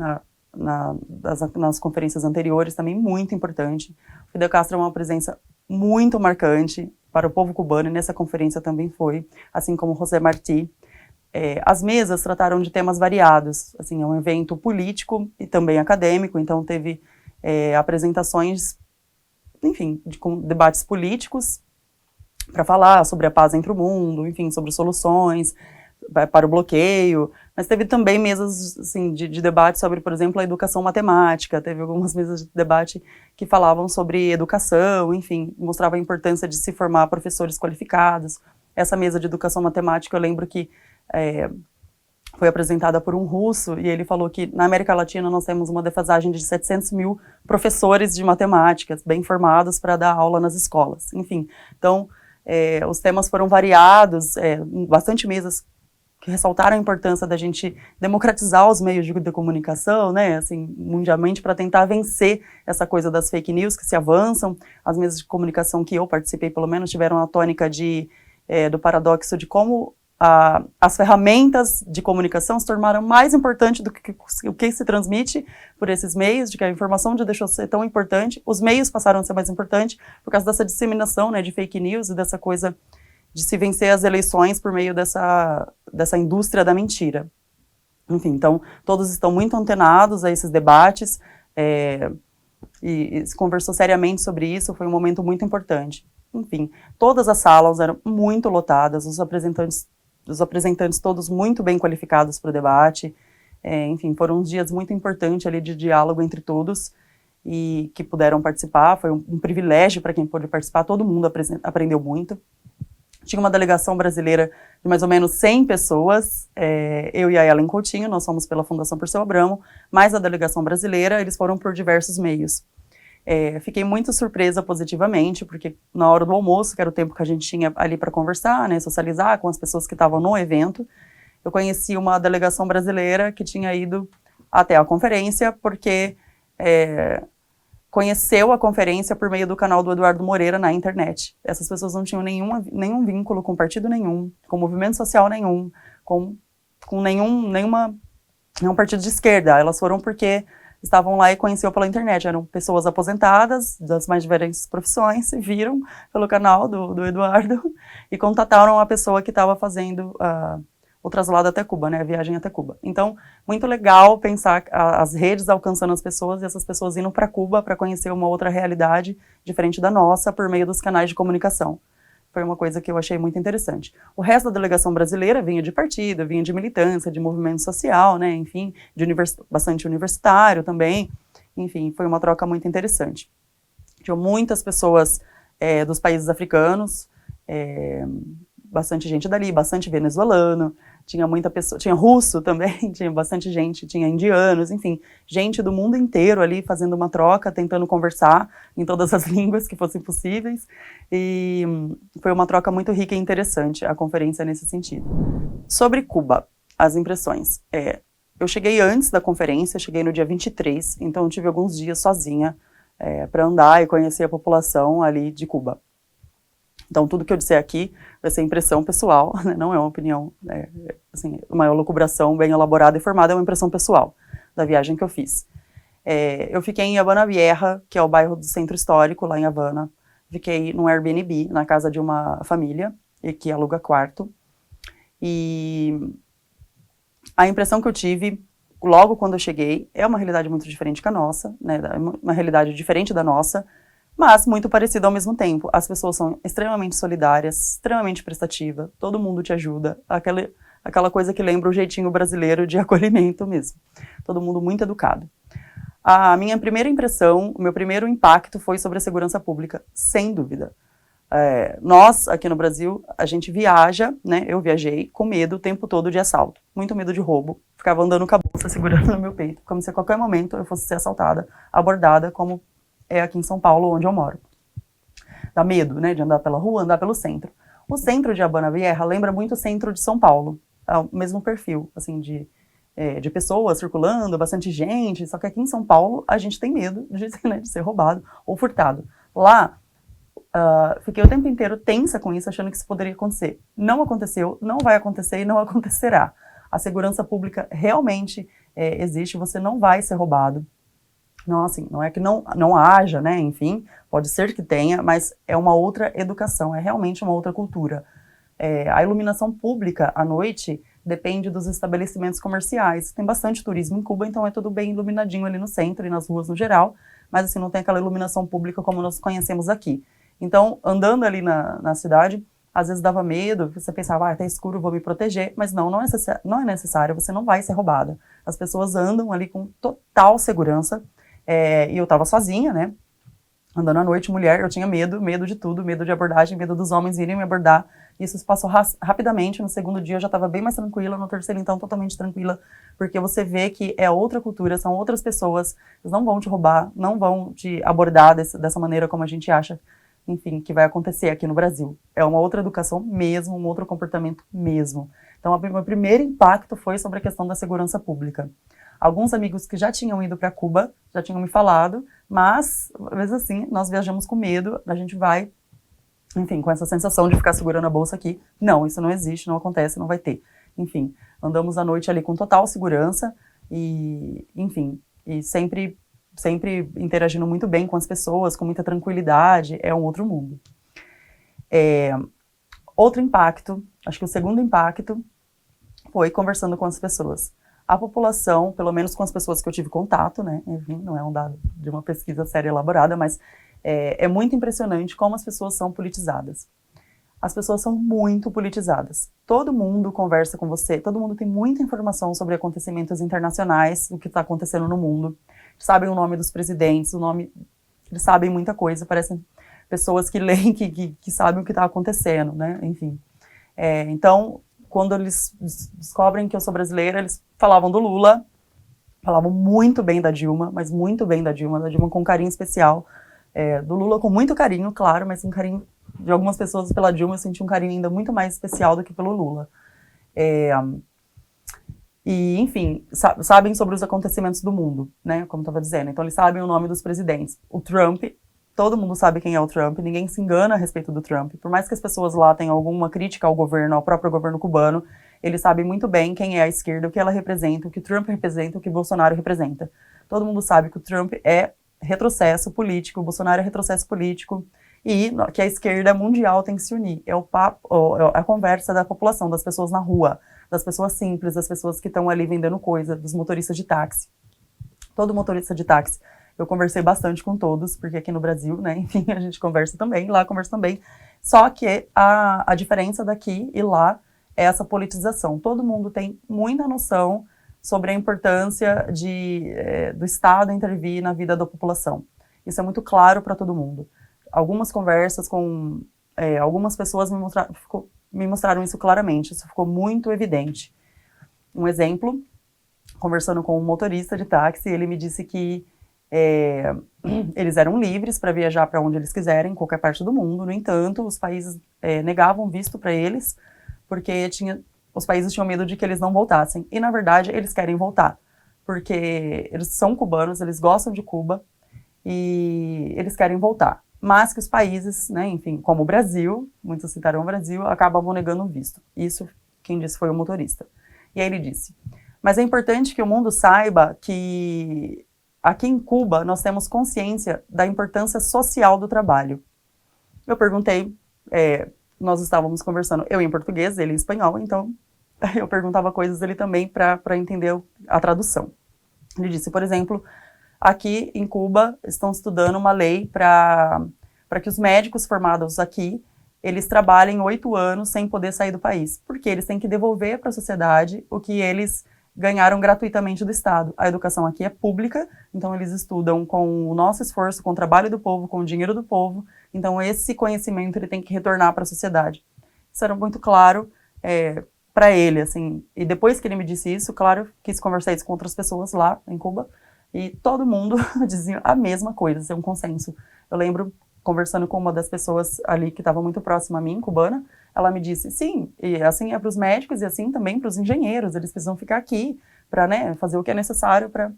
nas conferências anteriores, também muito importante. O Fidel Castro é uma presença muito marcante para o povo cubano, e nessa conferência também foi, assim como José Martí. As mesas trataram de temas variados, assim, é um evento político e também acadêmico, então teve apresentações, enfim, com debates políticos, para falar sobre a paz entre o mundo, enfim, sobre soluções para o bloqueio, mas teve também mesas, assim, de debate sobre, por exemplo, a educação matemática, teve algumas mesas de debate que falavam sobre educação, enfim, mostrava a importância de se formar professores qualificados. Essa mesa de educação matemática, eu lembro que foi apresentada por um russo, e ele falou que na América Latina nós temos uma defasagem de 700 mil professores de matemática, bem formados para dar aula nas escolas, enfim. Então, os temas foram variados, bastante mesas que ressaltaram a importância da gente democratizar os meios de comunicação, né, assim, mundialmente, para tentar vencer essa coisa das fake news que se avançam. As mesas de comunicação que eu participei, pelo menos, tiveram a tônica do paradoxo de como as ferramentas de comunicação se tornaram mais importantes do que o que se transmite por esses meios, de que a informação deixou de ser tão importante, os meios passaram a ser mais importantes por causa dessa disseminação, né, de fake news e dessa coisa de se vencer as eleições por meio dessa indústria da mentira. Enfim, então, todos estão muito antenados a esses debates, e se conversou seriamente sobre isso, foi um momento muito importante. Enfim, todas as salas eram muito lotadas, os apresentantes todos muito bem qualificados para o debate. Enfim, foram uns dias muito importantes ali de diálogo entre todos e que puderam participar. Foi um privilégio para quem pôde participar, todo mundo aprendeu muito. Tinha uma delegação brasileira de mais ou menos 100 pessoas, eu e a Ellen Coutinho, nós fomos pela Fundação Perseu Abramo, mais a delegação brasileira, eles foram por diversos meios. Fiquei muito surpresa positivamente, porque na hora do almoço, que era o tempo que a gente tinha ali para conversar, né, socializar com as pessoas que estavam no evento, eu conheci uma delegação brasileira que tinha ido até a conferência, porque conheceu a conferência por meio do canal do Eduardo Moreira na internet. Essas pessoas não tinham nenhum vínculo com partido nenhum, com movimento social nenhum, com nenhum partido de esquerda. Elas foram porque estavam lá e conheciam pela internet. Eram pessoas aposentadas das mais diversas profissões, se viram pelo canal do Eduardo e contataram a pessoa que estava fazendo o traslado até Cuba, né, a viagem até Cuba. Então, muito legal pensar as redes alcançando as pessoas e essas pessoas indo para Cuba para conhecer uma outra realidade diferente da nossa por meio dos canais de comunicação. Foi uma coisa que eu achei muito interessante. O resto da delegação brasileira vinha de partido, vinha de militância, de movimento social, né, enfim, bastante universitário também. Enfim, foi uma troca muito interessante. Tinha muitas pessoas dos países africanos, bastante gente dali, bastante venezuelano, tinha muita pessoa, tinha russo também, tinha bastante gente, tinha indianos, enfim, gente do mundo inteiro ali fazendo uma troca, tentando conversar em todas as línguas que fossem possíveis, e foi uma troca muito rica e interessante, a conferência nesse sentido. Sobre Cuba, as impressões. Eu cheguei antes da conferência, cheguei no dia 23, então eu tive alguns dias sozinha para andar e conhecer a população ali de Cuba. Então, tudo que eu disser aqui vai ser impressão pessoal, né? Não é uma opinião, assim, uma elucubração bem elaborada e formada, é uma impressão pessoal da viagem que eu fiz. Eu fiquei em Habana Vieja, que é o bairro do Centro Histórico, lá em Havana. Fiquei num Airbnb, na casa de uma família, que aluga quarto. E a impressão que eu tive, logo quando eu cheguei, é uma realidade muito diferente que a nossa, né? Uma realidade diferente da nossa, mas muito parecida ao mesmo tempo. As pessoas são extremamente solidárias, extremamente prestativas, todo mundo te ajuda, aquela coisa que lembra o jeitinho brasileiro de acolhimento mesmo. Todo mundo muito educado. A minha primeira impressão, o meu primeiro impacto foi sobre a segurança pública, sem dúvida. Nós, aqui no Brasil, a gente viaja, né, eu viajei com medo o tempo todo de assalto, muito medo de roubo, ficava andando com a bolsa segurando no meu peito, como se a qualquer momento eu fosse ser assaltada, abordada, como é aqui em São Paulo, onde eu moro. Dá medo, né, de andar pela rua, andar pelo centro. O centro de Habana Vieja lembra muito o centro de São Paulo. É o mesmo perfil, assim, de pessoas circulando, bastante gente, só que aqui em São Paulo a gente tem medo de ser roubado ou furtado. Lá, fiquei o tempo inteiro tensa com isso, achando que isso poderia acontecer. Não aconteceu, não vai acontecer e não acontecerá. A segurança pública realmente existe, você não vai ser roubado. Não, assim, não é que não haja, né, enfim, pode ser que tenha, mas é uma outra educação, é realmente uma outra cultura. A iluminação pública à noite depende dos estabelecimentos comerciais. Tem bastante turismo em Cuba, então é tudo bem iluminadinho ali no centro e nas ruas no geral, mas assim, não tem aquela iluminação pública como nós conhecemos aqui. Então, andando ali na cidade, às vezes dava medo, você pensava, tá escuro, vou me proteger, mas não é necessário, você não vai ser roubada. As pessoas andam ali com total segurança. E eu estava sozinha, né, andando à noite, mulher, eu tinha medo de tudo, medo de abordagem, medo dos homens virem me abordar. Isso se passou rapidamente, no segundo dia eu já estava bem mais tranquila, no terceiro então totalmente tranquila, porque você vê que é outra cultura, são outras pessoas, eles não vão te roubar, não vão te abordar dessa maneira como a gente acha, enfim, que vai acontecer aqui no Brasil. É uma outra educação mesmo, um outro comportamento mesmo. Então, o meu primeiro impacto foi sobre a questão da segurança pública. Alguns amigos que já tinham ido para Cuba, já tinham me falado, mas, às vezes assim, nós viajamos com medo, a gente vai enfim, com essa sensação de ficar segurando a bolsa aqui. Não, isso não existe, não acontece, não vai ter. Enfim, andamos à noite ali com total segurança e, enfim, e sempre interagindo muito bem com as pessoas, com muita tranquilidade, é um outro mundo. Outro impacto, acho que o segundo impacto, foi conversando com as pessoas. A população, pelo menos com as pessoas que eu tive contato, né, enfim, não é um dado de uma pesquisa séria elaborada, mas é muito impressionante como as pessoas são politizadas. As pessoas são muito politizadas. Todo mundo conversa com você, todo mundo tem muita informação sobre acontecimentos internacionais, o que está acontecendo no mundo. Sabem o nome dos presidentes, eles sabem muita coisa, parecem pessoas que leem, que sabem o que está acontecendo, né, enfim. Então, quando eles descobrem que eu sou brasileira, eles falavam do Lula, falavam muito bem da Dilma, mas muito bem da Dilma com um carinho especial, do Lula com muito carinho, claro, mas um carinho de algumas pessoas pela Dilma, eu senti um carinho ainda muito mais especial do que pelo Lula. E, enfim, sabem sobre os acontecimentos do mundo, né, como estava dizendo, então eles sabem o nome dos presidentes. O Trump, todo mundo sabe quem é o Trump, ninguém se engana a respeito do Trump. Por mais que as pessoas lá tenham alguma crítica ao governo, ao próprio governo cubano, eles sabem muito bem quem é a esquerda, o que ela representa, o que o Trump representa, o que o Bolsonaro representa. Todo mundo sabe que o Trump é retrocesso político, o Bolsonaro é retrocesso político, e que a esquerda mundial tem que se unir. É a conversa da população, das pessoas na rua, das pessoas simples, das pessoas que estão ali vendendo coisa, dos motoristas de táxi. Todo motorista de táxi. Eu conversei bastante com todos, porque aqui no Brasil, né, enfim, a gente conversa também, lá conversa também. Só que a diferença daqui e lá é essa politização. Todo mundo tem muita noção sobre a importância do Estado intervir na vida da população. Isso é muito claro para todo mundo. Algumas conversas com algumas pessoas me mostraram isso claramente, isso ficou muito evidente. Um exemplo, conversando com um motorista de táxi, ele me disse que eles eram livres para viajar para onde eles quiserem, em qualquer parte do mundo. No entanto, os países negavam visto para eles, porque os países tinham medo de que eles não voltassem. E, na verdade, eles querem voltar, porque eles são cubanos, eles gostam de Cuba, e eles querem voltar. Mas que os países, né, enfim, como o Brasil, muitos citaram o Brasil, acabavam negando o visto. Isso, quem disse foi o motorista. E aí ele disse, mas é importante que o mundo saiba que aqui em Cuba, nós temos consciência da importância social do trabalho. Eu perguntei, nós estávamos conversando, eu em português, ele em espanhol, então eu perguntava coisas dele também para entender a tradução. Ele disse, por exemplo, aqui em Cuba estão estudando uma lei para que os médicos formados aqui, eles trabalhem 8 anos sem poder sair do país, porque eles têm que devolver para a sociedade o que eles ganharam gratuitamente do Estado. A educação aqui é pública, então eles estudam com o nosso esforço, com o trabalho do povo, com o dinheiro do povo, então esse conhecimento ele tem que retornar para a sociedade. Isso era muito claro para ele, assim, e depois que ele me disse isso, claro, quis conversar isso com outras pessoas lá em Cuba, e todo mundo dizia a mesma coisa, isso é um consenso. Eu lembro, conversando com uma das pessoas ali que estava muito próxima a mim, cubana, ela me disse, sim, e assim é para os médicos e assim também para os engenheiros, eles precisam ficar aqui para, né, fazer o que é necessário para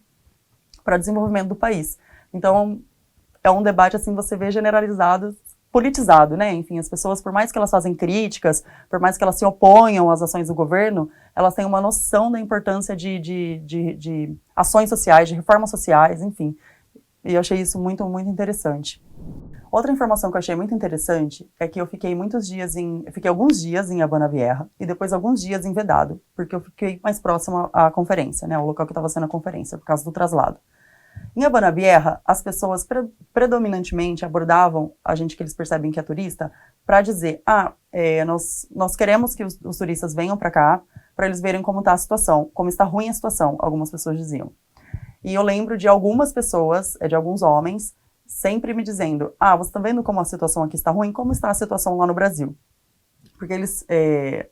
o desenvolvimento do país. Então, é um debate, assim, você vê generalizado, politizado, né, enfim, as pessoas, por mais que elas fazem críticas, por mais que elas se oponham às ações do governo, elas têm uma noção da importância de ações sociais, de reformas sociais, enfim, e eu achei isso muito, muito interessante. Outra informação que eu achei muito interessante é que eu fiquei alguns dias em Habana Vieja e depois alguns dias em Vedado, porque eu fiquei mais próxima à conferência, né, o local que estava sendo a conferência, por causa do traslado. Em Habana Vieja, as pessoas predominantemente abordavam a gente que eles percebem que é turista para dizer, nós queremos que os turistas venham para cá para eles verem como está a situação, como está ruim a situação, algumas pessoas diziam. E eu lembro de algumas pessoas, de alguns homens, sempre me dizendo, você está vendo como a situação aqui está ruim? Como está a situação lá no Brasil? Porque eles,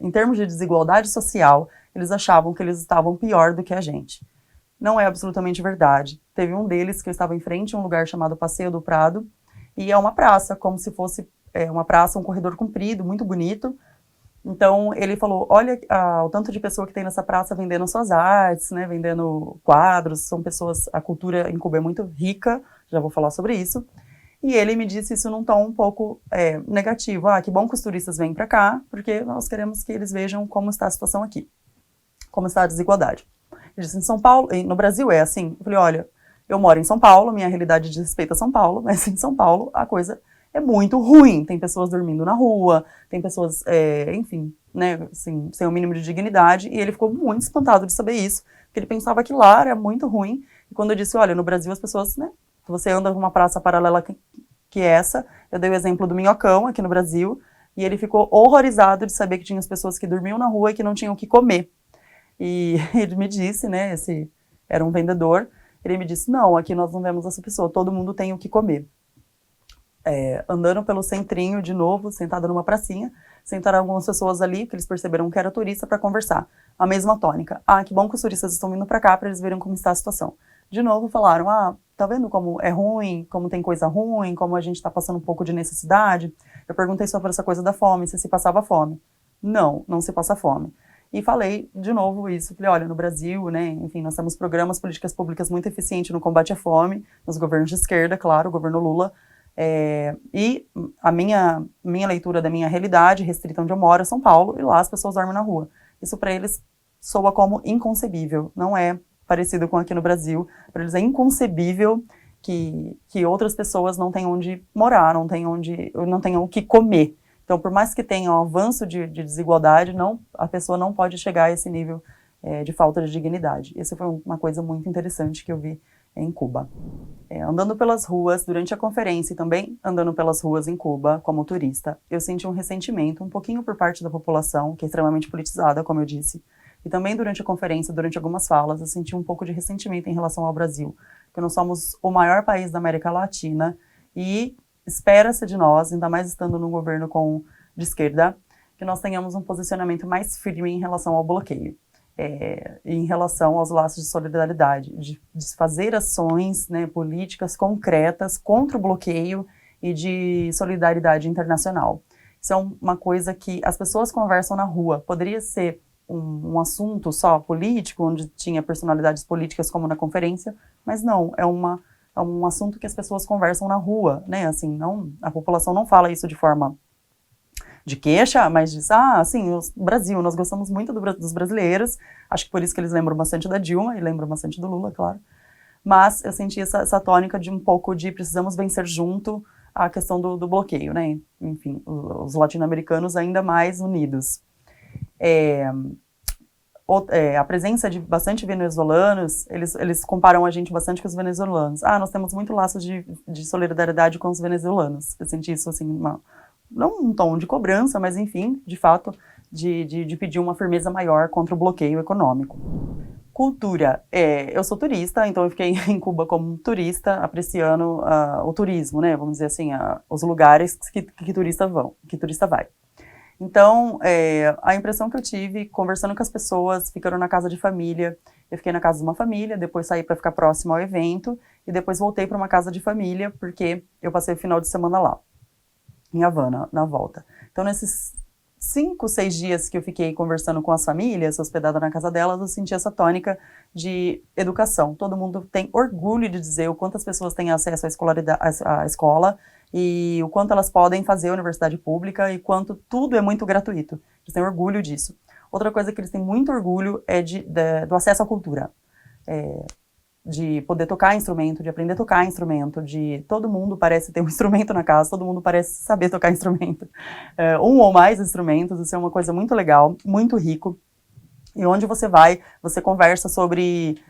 em termos de desigualdade social, eles achavam que eles estavam pior do que a gente. Não é absolutamente verdade. Teve um deles que eu estava em frente a um lugar chamado Passeio do Prado, e é uma praça, como se fosse uma praça, um corredor comprido, muito bonito. Então, ele falou, olha o tanto de pessoa que tem nessa praça vendendo suas artes, né, vendendo quadros, são pessoas, a cultura em Cuba é muito rica, já vou falar sobre isso. E ele me disse isso num tom um pouco negativo. Que bom que os turistas vêm para cá, porque nós queremos que eles vejam como está a situação aqui, como está a desigualdade. Ele disse, em São Paulo, no Brasil é assim. Eu falei, olha, eu moro em São Paulo, minha realidade diz respeito a São Paulo, mas em São Paulo a coisa é muito ruim. Tem pessoas dormindo na rua, tem pessoas, enfim, né, assim, sem o mínimo de dignidade. E ele ficou muito espantado de saber isso, porque ele pensava que lá era muito ruim. E quando eu disse, olha, no Brasil as pessoas, né, você anda numa praça paralela que essa, eu dei o exemplo do Minhocão aqui no Brasil, e ele ficou horrorizado de saber que tinha as pessoas que dormiam na rua e que não tinham o que comer. E ele me disse, né, esse era um vendedor, ele me disse, não, aqui nós não vemos essa pessoa, todo mundo tem o que comer. Andando pelo centrinho de novo, sentada numa pracinha, sentaram algumas pessoas ali, que eles perceberam que era turista, para conversar. A mesma tônica. Que bom que os turistas estão vindo para cá para eles verem como está a situação. De novo falaram, tá vendo como é ruim, como tem coisa ruim, como a gente está passando um pouco de necessidade. Eu perguntei sobre essa coisa da fome, se passava fome. Não, não se passa fome. E falei de novo isso, falei, olha, no Brasil, né, enfim, nós temos programas, políticas públicas muito eficientes no combate à fome, nos governos de esquerda, claro, o governo Lula, e a minha leitura da minha realidade, restrita onde eu moro, é São Paulo, e lá as pessoas dormem na rua. Isso para eles soa como inconcebível, não é parecido com aqui no Brasil, para eles é inconcebível que outras pessoas não tenham onde morar, não tenham o que comer. Então, por mais que tenha um avanço de desigualdade, a pessoa não pode chegar a esse nível de falta de dignidade. Essa foi uma coisa muito interessante que eu vi em Cuba. Andando pelas ruas, durante a conferência e também andando pelas ruas em Cuba, como turista, eu senti um ressentimento, um pouquinho por parte da população, que é extremamente politizada, como eu disse. E também durante a conferência, durante algumas falas, eu senti um pouco de ressentimento em relação ao Brasil, porque nós somos o maior país da América Latina e espera-se de nós, ainda mais estando num governo de esquerda, que nós tenhamos um posicionamento mais firme em relação ao bloqueio, em relação aos laços de solidariedade, de fazer ações, né, políticas concretas contra o bloqueio e de solidariedade internacional. Isso é uma coisa que as pessoas conversam na rua. Poderia ser um assunto só político, onde tinha personalidades políticas como na conferência, mas não, é um assunto que as pessoas conversam na rua, né, assim, a população não fala isso de forma de queixa, mas diz, assim, o Brasil, nós gostamos muito dos brasileiros, acho que por isso que eles lembram bastante da Dilma, e lembram bastante do Lula, claro, mas eu senti essa tônica de um pouco de precisamos vencer junto a questão do bloqueio, né, enfim, os latino-americanos ainda mais unidos. A presença de bastante venezuelanos, eles comparam a gente bastante com os venezuelanos. Nós temos muito laço de solidariedade com os venezuelanos. Eu senti isso, assim, não um tom de cobrança, mas, enfim, de fato, de pedir uma firmeza maior contra o bloqueio econômico. Cultura. Eu sou turista, então eu fiquei em Cuba como turista, apreciando o turismo, né? Vamos dizer assim, os lugares que turista vai. Então, a impressão que eu tive, conversando com as pessoas, ficando na casa de família, eu fiquei na casa de uma família, depois saí para ficar próximo ao evento, e depois voltei para uma casa de família, porque eu passei o final de semana lá, em Havana, na volta. Então, nesses 5, 6 dias que eu fiquei conversando com as famílias, hospedada na casa delas, eu senti essa tônica de educação. Todo mundo tem orgulho de dizer o quanto as pessoas têm acesso à escola, e o quanto elas podem fazer a universidade pública e quanto tudo é muito gratuito. Eles têm orgulho disso. Outra coisa que eles têm muito orgulho é do acesso à cultura. De poder tocar instrumento, de aprender a tocar instrumento, de todo mundo parece ter um instrumento na casa, todo mundo parece saber tocar instrumento. Um ou mais instrumentos, isso é uma coisa muito legal, muito rico. E onde você vai, você conversa sobre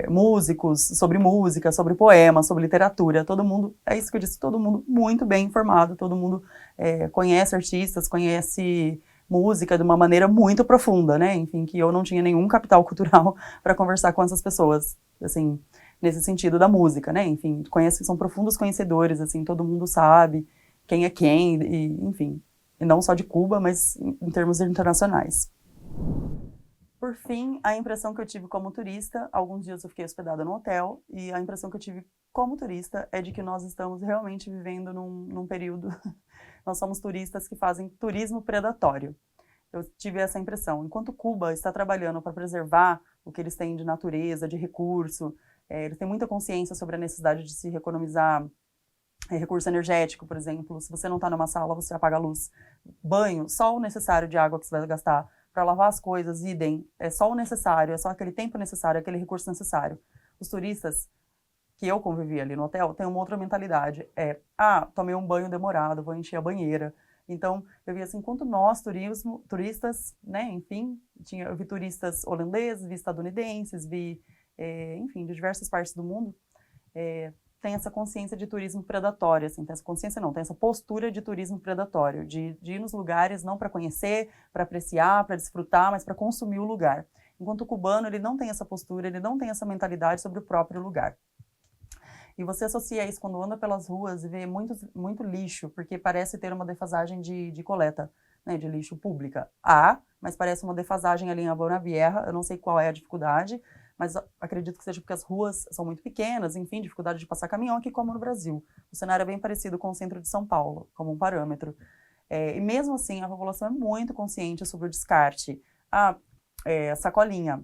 músicos, sobre música, sobre poema, sobre literatura, todo mundo, é isso que eu disse, todo mundo muito bem informado, todo mundo conhece artistas, conhece música de uma maneira muito profunda, né, enfim, que eu não tinha nenhum capital cultural para conversar com essas pessoas, assim, nesse sentido da música, né, enfim, são profundos conhecedores, assim, todo mundo sabe quem é quem, e, enfim, e não só de Cuba, mas em termos internacionais. Por fim, a impressão que eu tive como turista, alguns dias eu fiquei hospedada no hotel, e a impressão que eu tive como turista é de que nós estamos realmente vivendo num período, nós somos turistas que fazem turismo predatório. Eu tive essa impressão. Enquanto Cuba está trabalhando para preservar o que eles têm de natureza, de recurso, eles têm muita consciência sobre a necessidade de se economizar recurso energético, por exemplo, se você não está numa sala, você apaga a luz. Banho, só o necessário de água que você vai gastar. Para lavar as coisas, idem, é só o necessário, é só aquele tempo necessário, aquele recurso necessário. Os turistas que eu convivi ali no hotel têm uma outra mentalidade, tomei um banho demorado, vou encher a banheira. Então, eu vi assim, enquanto nós, turistas, né, enfim, eu vi turistas holandeses, vi estadunidenses, vi, enfim, de diversas partes do mundo, tem essa consciência de turismo predatório, assim, tem essa consciência não, tem essa postura de turismo predatório, de ir nos lugares não para conhecer, para apreciar, para desfrutar, mas para consumir o lugar. Enquanto o cubano, ele não tem essa postura, ele não tem essa mentalidade sobre o próprio lugar. E você associa isso quando anda pelas ruas e vê muito lixo, porque parece ter uma defasagem de coleta, né, de lixo pública. Mas parece uma defasagem ali em Habana Vieja, eu não sei qual é a dificuldade, mas acredito que seja porque as ruas são muito pequenas, enfim, dificuldade de passar caminhão aqui como no Brasil. O cenário é bem parecido com o centro de São Paulo, como um parâmetro. E mesmo assim, a população é muito consciente sobre o descarte. Sacolinha.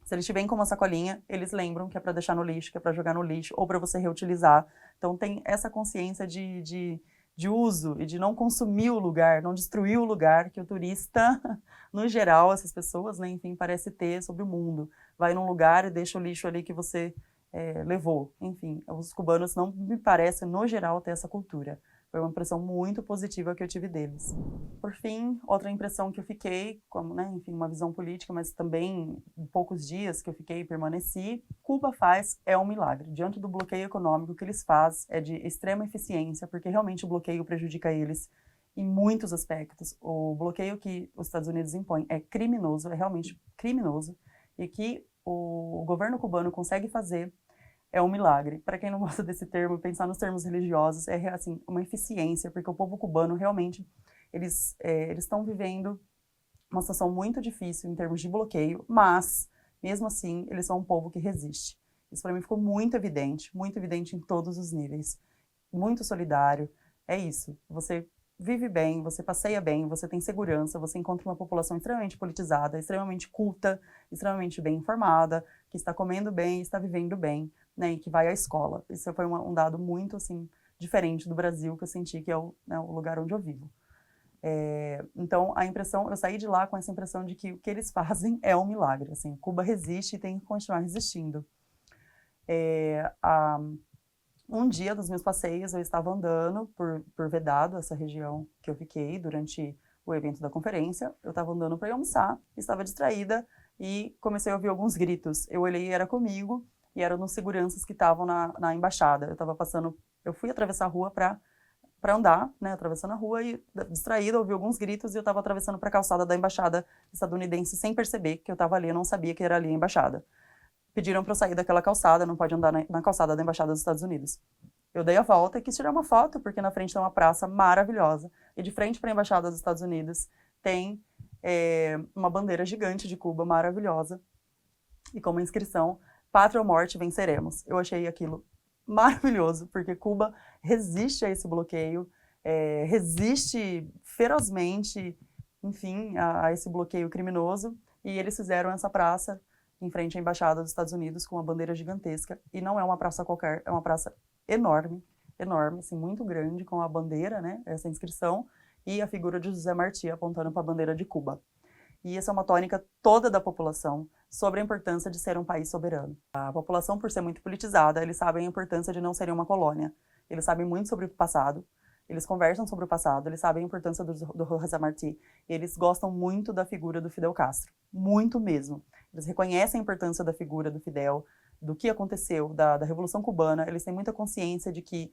Se eles te veem com uma sacolinha, eles lembram que é para deixar no lixo, que é para jogar no lixo, ou para você reutilizar. Então tem essa consciência de uso e de não consumir o lugar, não destruir o lugar que o turista, no geral, essas pessoas, né, enfim, parece ter sobre o mundo. Vai num lugar e deixa o lixo ali que você levou. Enfim, os cubanos não me parecem, no geral, ter essa cultura. Foi uma impressão muito positiva que eu tive deles. Por fim, outra impressão que eu fiquei, como, né, enfim, uma visão política, mas também em poucos dias que eu fiquei e permaneci, Cuba faz um milagre. Diante do bloqueio econômico, o que eles fazem é de extrema eficiência, porque realmente o bloqueio prejudica eles em muitos aspectos. O bloqueio que os Estados Unidos impõem é criminoso, é realmente criminoso, e que o governo cubano consegue fazer é um milagre. Para quem não gosta desse termo, pensar nos termos religiosos é assim, uma eficiência, porque o povo cubano realmente, eles estão vivendo uma situação muito difícil em termos de bloqueio, mas, mesmo assim, eles são um povo que resiste. Isso para mim ficou muito evidente em todos os níveis. Muito solidário, é isso. Você vive bem, você passeia bem, você tem segurança, você encontra uma população extremamente politizada, extremamente culta, extremamente bem informada, que está comendo bem, está vivendo bem, né, e que vai à escola. Isso foi um dado muito, assim, diferente do Brasil, que eu senti que é o lugar onde eu vivo. Então, eu saí de lá com essa impressão de que o que eles fazem é um milagre, assim, Cuba resiste e tem que continuar resistindo. Um dia dos meus passeios, eu estava andando por Vedado, essa região que eu fiquei durante o evento da conferência, eu estava andando para ir almoçar, estava distraída e comecei a ouvir alguns gritos. Eu olhei e era comigo, e eram nos seguranças que estavam na embaixada. Eu fui atravessar a rua para andar, né, atravessando a rua e distraída, ouvi alguns gritos e eu estava atravessando para a calçada da embaixada estadunidense sem perceber que eu estava ali, eu não sabia que era ali a embaixada. Pediram para eu sair daquela calçada, não pode andar na calçada da embaixada dos Estados Unidos. Eu dei a volta e quis tirar uma foto, porque na frente tem uma praça maravilhosa, e de frente para a embaixada dos Estados Unidos tem uma bandeira gigante de Cuba, maravilhosa, e com uma inscrição, Pátria ou Morte, venceremos. Eu achei aquilo maravilhoso, porque Cuba resiste a esse bloqueio, resiste ferozmente, enfim, a esse bloqueio criminoso, e eles fizeram essa praça em frente à Embaixada dos Estados Unidos com uma bandeira gigantesca, e não é uma praça qualquer, é uma praça enorme, assim, muito grande, com a bandeira, né, essa inscrição, e a figura de José Martí apontando para a bandeira de Cuba. E essa é uma tônica toda da população sobre a importância de ser um país soberano. A população, por ser muito politizada, eles sabem a importância de não serem uma colônia. Eles sabem muito sobre o passado, eles conversam sobre o passado, eles sabem a importância do José Martí, e eles gostam muito da figura do Fidel Castro, muito mesmo. Eles reconhecem a importância da figura do Fidel, do que aconteceu, da Revolução Cubana, eles têm muita consciência de que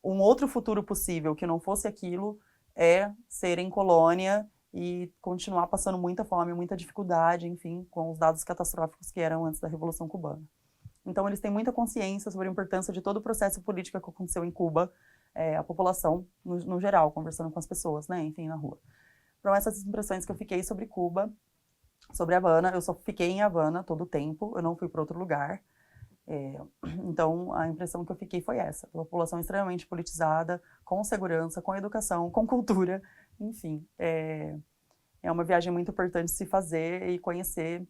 um outro futuro possível que não fosse aquilo é serem colônia e continuar passando muita fome, muita dificuldade, enfim, com os dados catastróficos que eram antes da Revolução Cubana. Então, eles têm muita consciência sobre a importância de todo o processo político que aconteceu em Cuba, a população, no geral, conversando com as pessoas, né, enfim, na rua. Então, essas impressões que eu fiquei sobre Cuba, sobre Havana, eu só fiquei em Havana todo o tempo, eu não fui para outro lugar. Então, a impressão que eu fiquei foi essa, a população extremamente politizada, com segurança, com educação, com cultura, enfim, é uma viagem muito importante se fazer e conhecer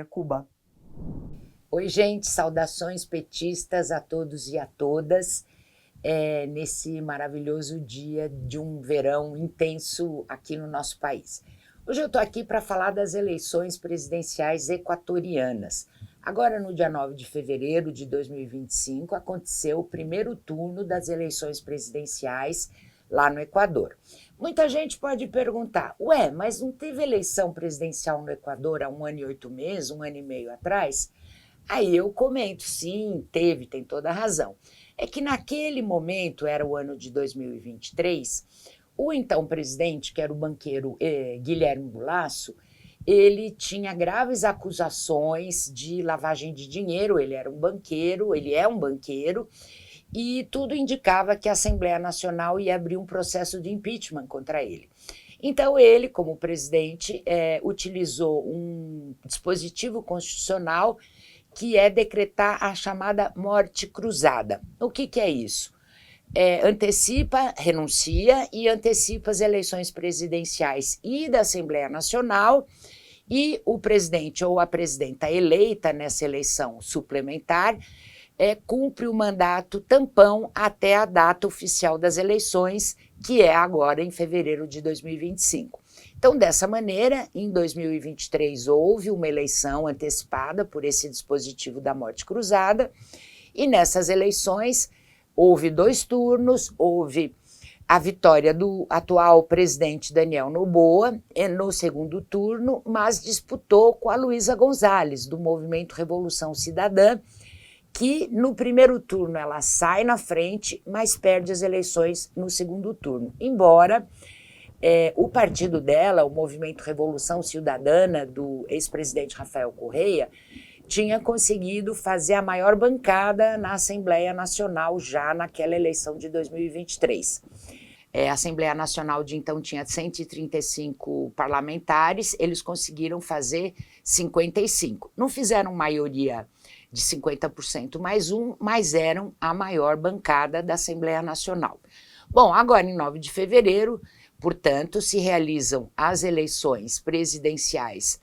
Cuba. Oi, gente, saudações petistas a todos e a todas, nesse maravilhoso dia de um verão intenso aqui no nosso país. Hoje eu estou aqui para falar das eleições presidenciais equatorianas. Agora, no dia 9 de fevereiro de 2025, aconteceu o primeiro turno das eleições presidenciais lá no Equador. Muita gente pode perguntar, mas não teve eleição presidencial no Equador há 1 ano e 8 meses, 1 ano e meio atrás? Aí eu comento, sim, teve, tem toda a razão. É que naquele momento, era o ano de 2023, o então presidente, que era o banqueiro Guilherme Lasso, ele tinha graves acusações de lavagem de dinheiro, ele é um banqueiro, e tudo indicava que a Assembleia Nacional ia abrir um processo de impeachment contra ele. Então ele, como presidente, utilizou um dispositivo constitucional que é decretar a chamada morte cruzada. O que é isso? Renuncia e antecipa as eleições presidenciais e da Assembleia Nacional, e o presidente ou a presidenta eleita nessa eleição suplementar cumpre o mandato tampão até a data oficial das eleições, que é agora em fevereiro de 2025. Então, dessa maneira, em 2023 houve uma eleição antecipada por esse dispositivo da morte cruzada, e nessas eleições houve 2 turnos, houve a vitória do atual presidente Daniel Noboa no segundo turno, mas disputou com a Luísa González, do Movimento Revolução Cidadã, que no primeiro turno ela sai na frente, mas perde as eleições no segundo turno, embora o partido dela, o Movimento Revolução Cidadana, do ex-presidente Rafael Correa, tinha conseguido fazer a maior bancada na Assembleia Nacional já naquela eleição de 2023. A Assembleia Nacional de então tinha 135 parlamentares, eles conseguiram fazer 55. Não fizeram maioria de 50% mais um, mas eram a maior bancada da Assembleia Nacional. Bom, agora em 9 de fevereiro, portanto, se realizam as eleições presidenciais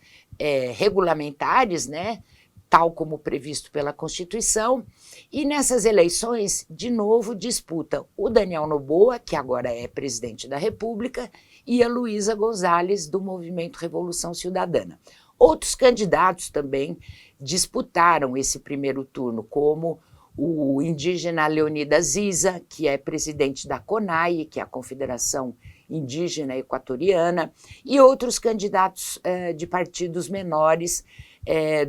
regulamentares, né, tal como previsto pela Constituição, e nessas eleições, de novo, disputam o Daniel Noboa, que agora é presidente da República, e a Luísa González, do Movimento Revolução Cidadana. Outros candidatos também disputaram esse primeiro turno, como o indígena Leonidas Issa, que é presidente da CONAI, que é a Confederação Indígena Equatoriana, e outros candidatos de partidos menores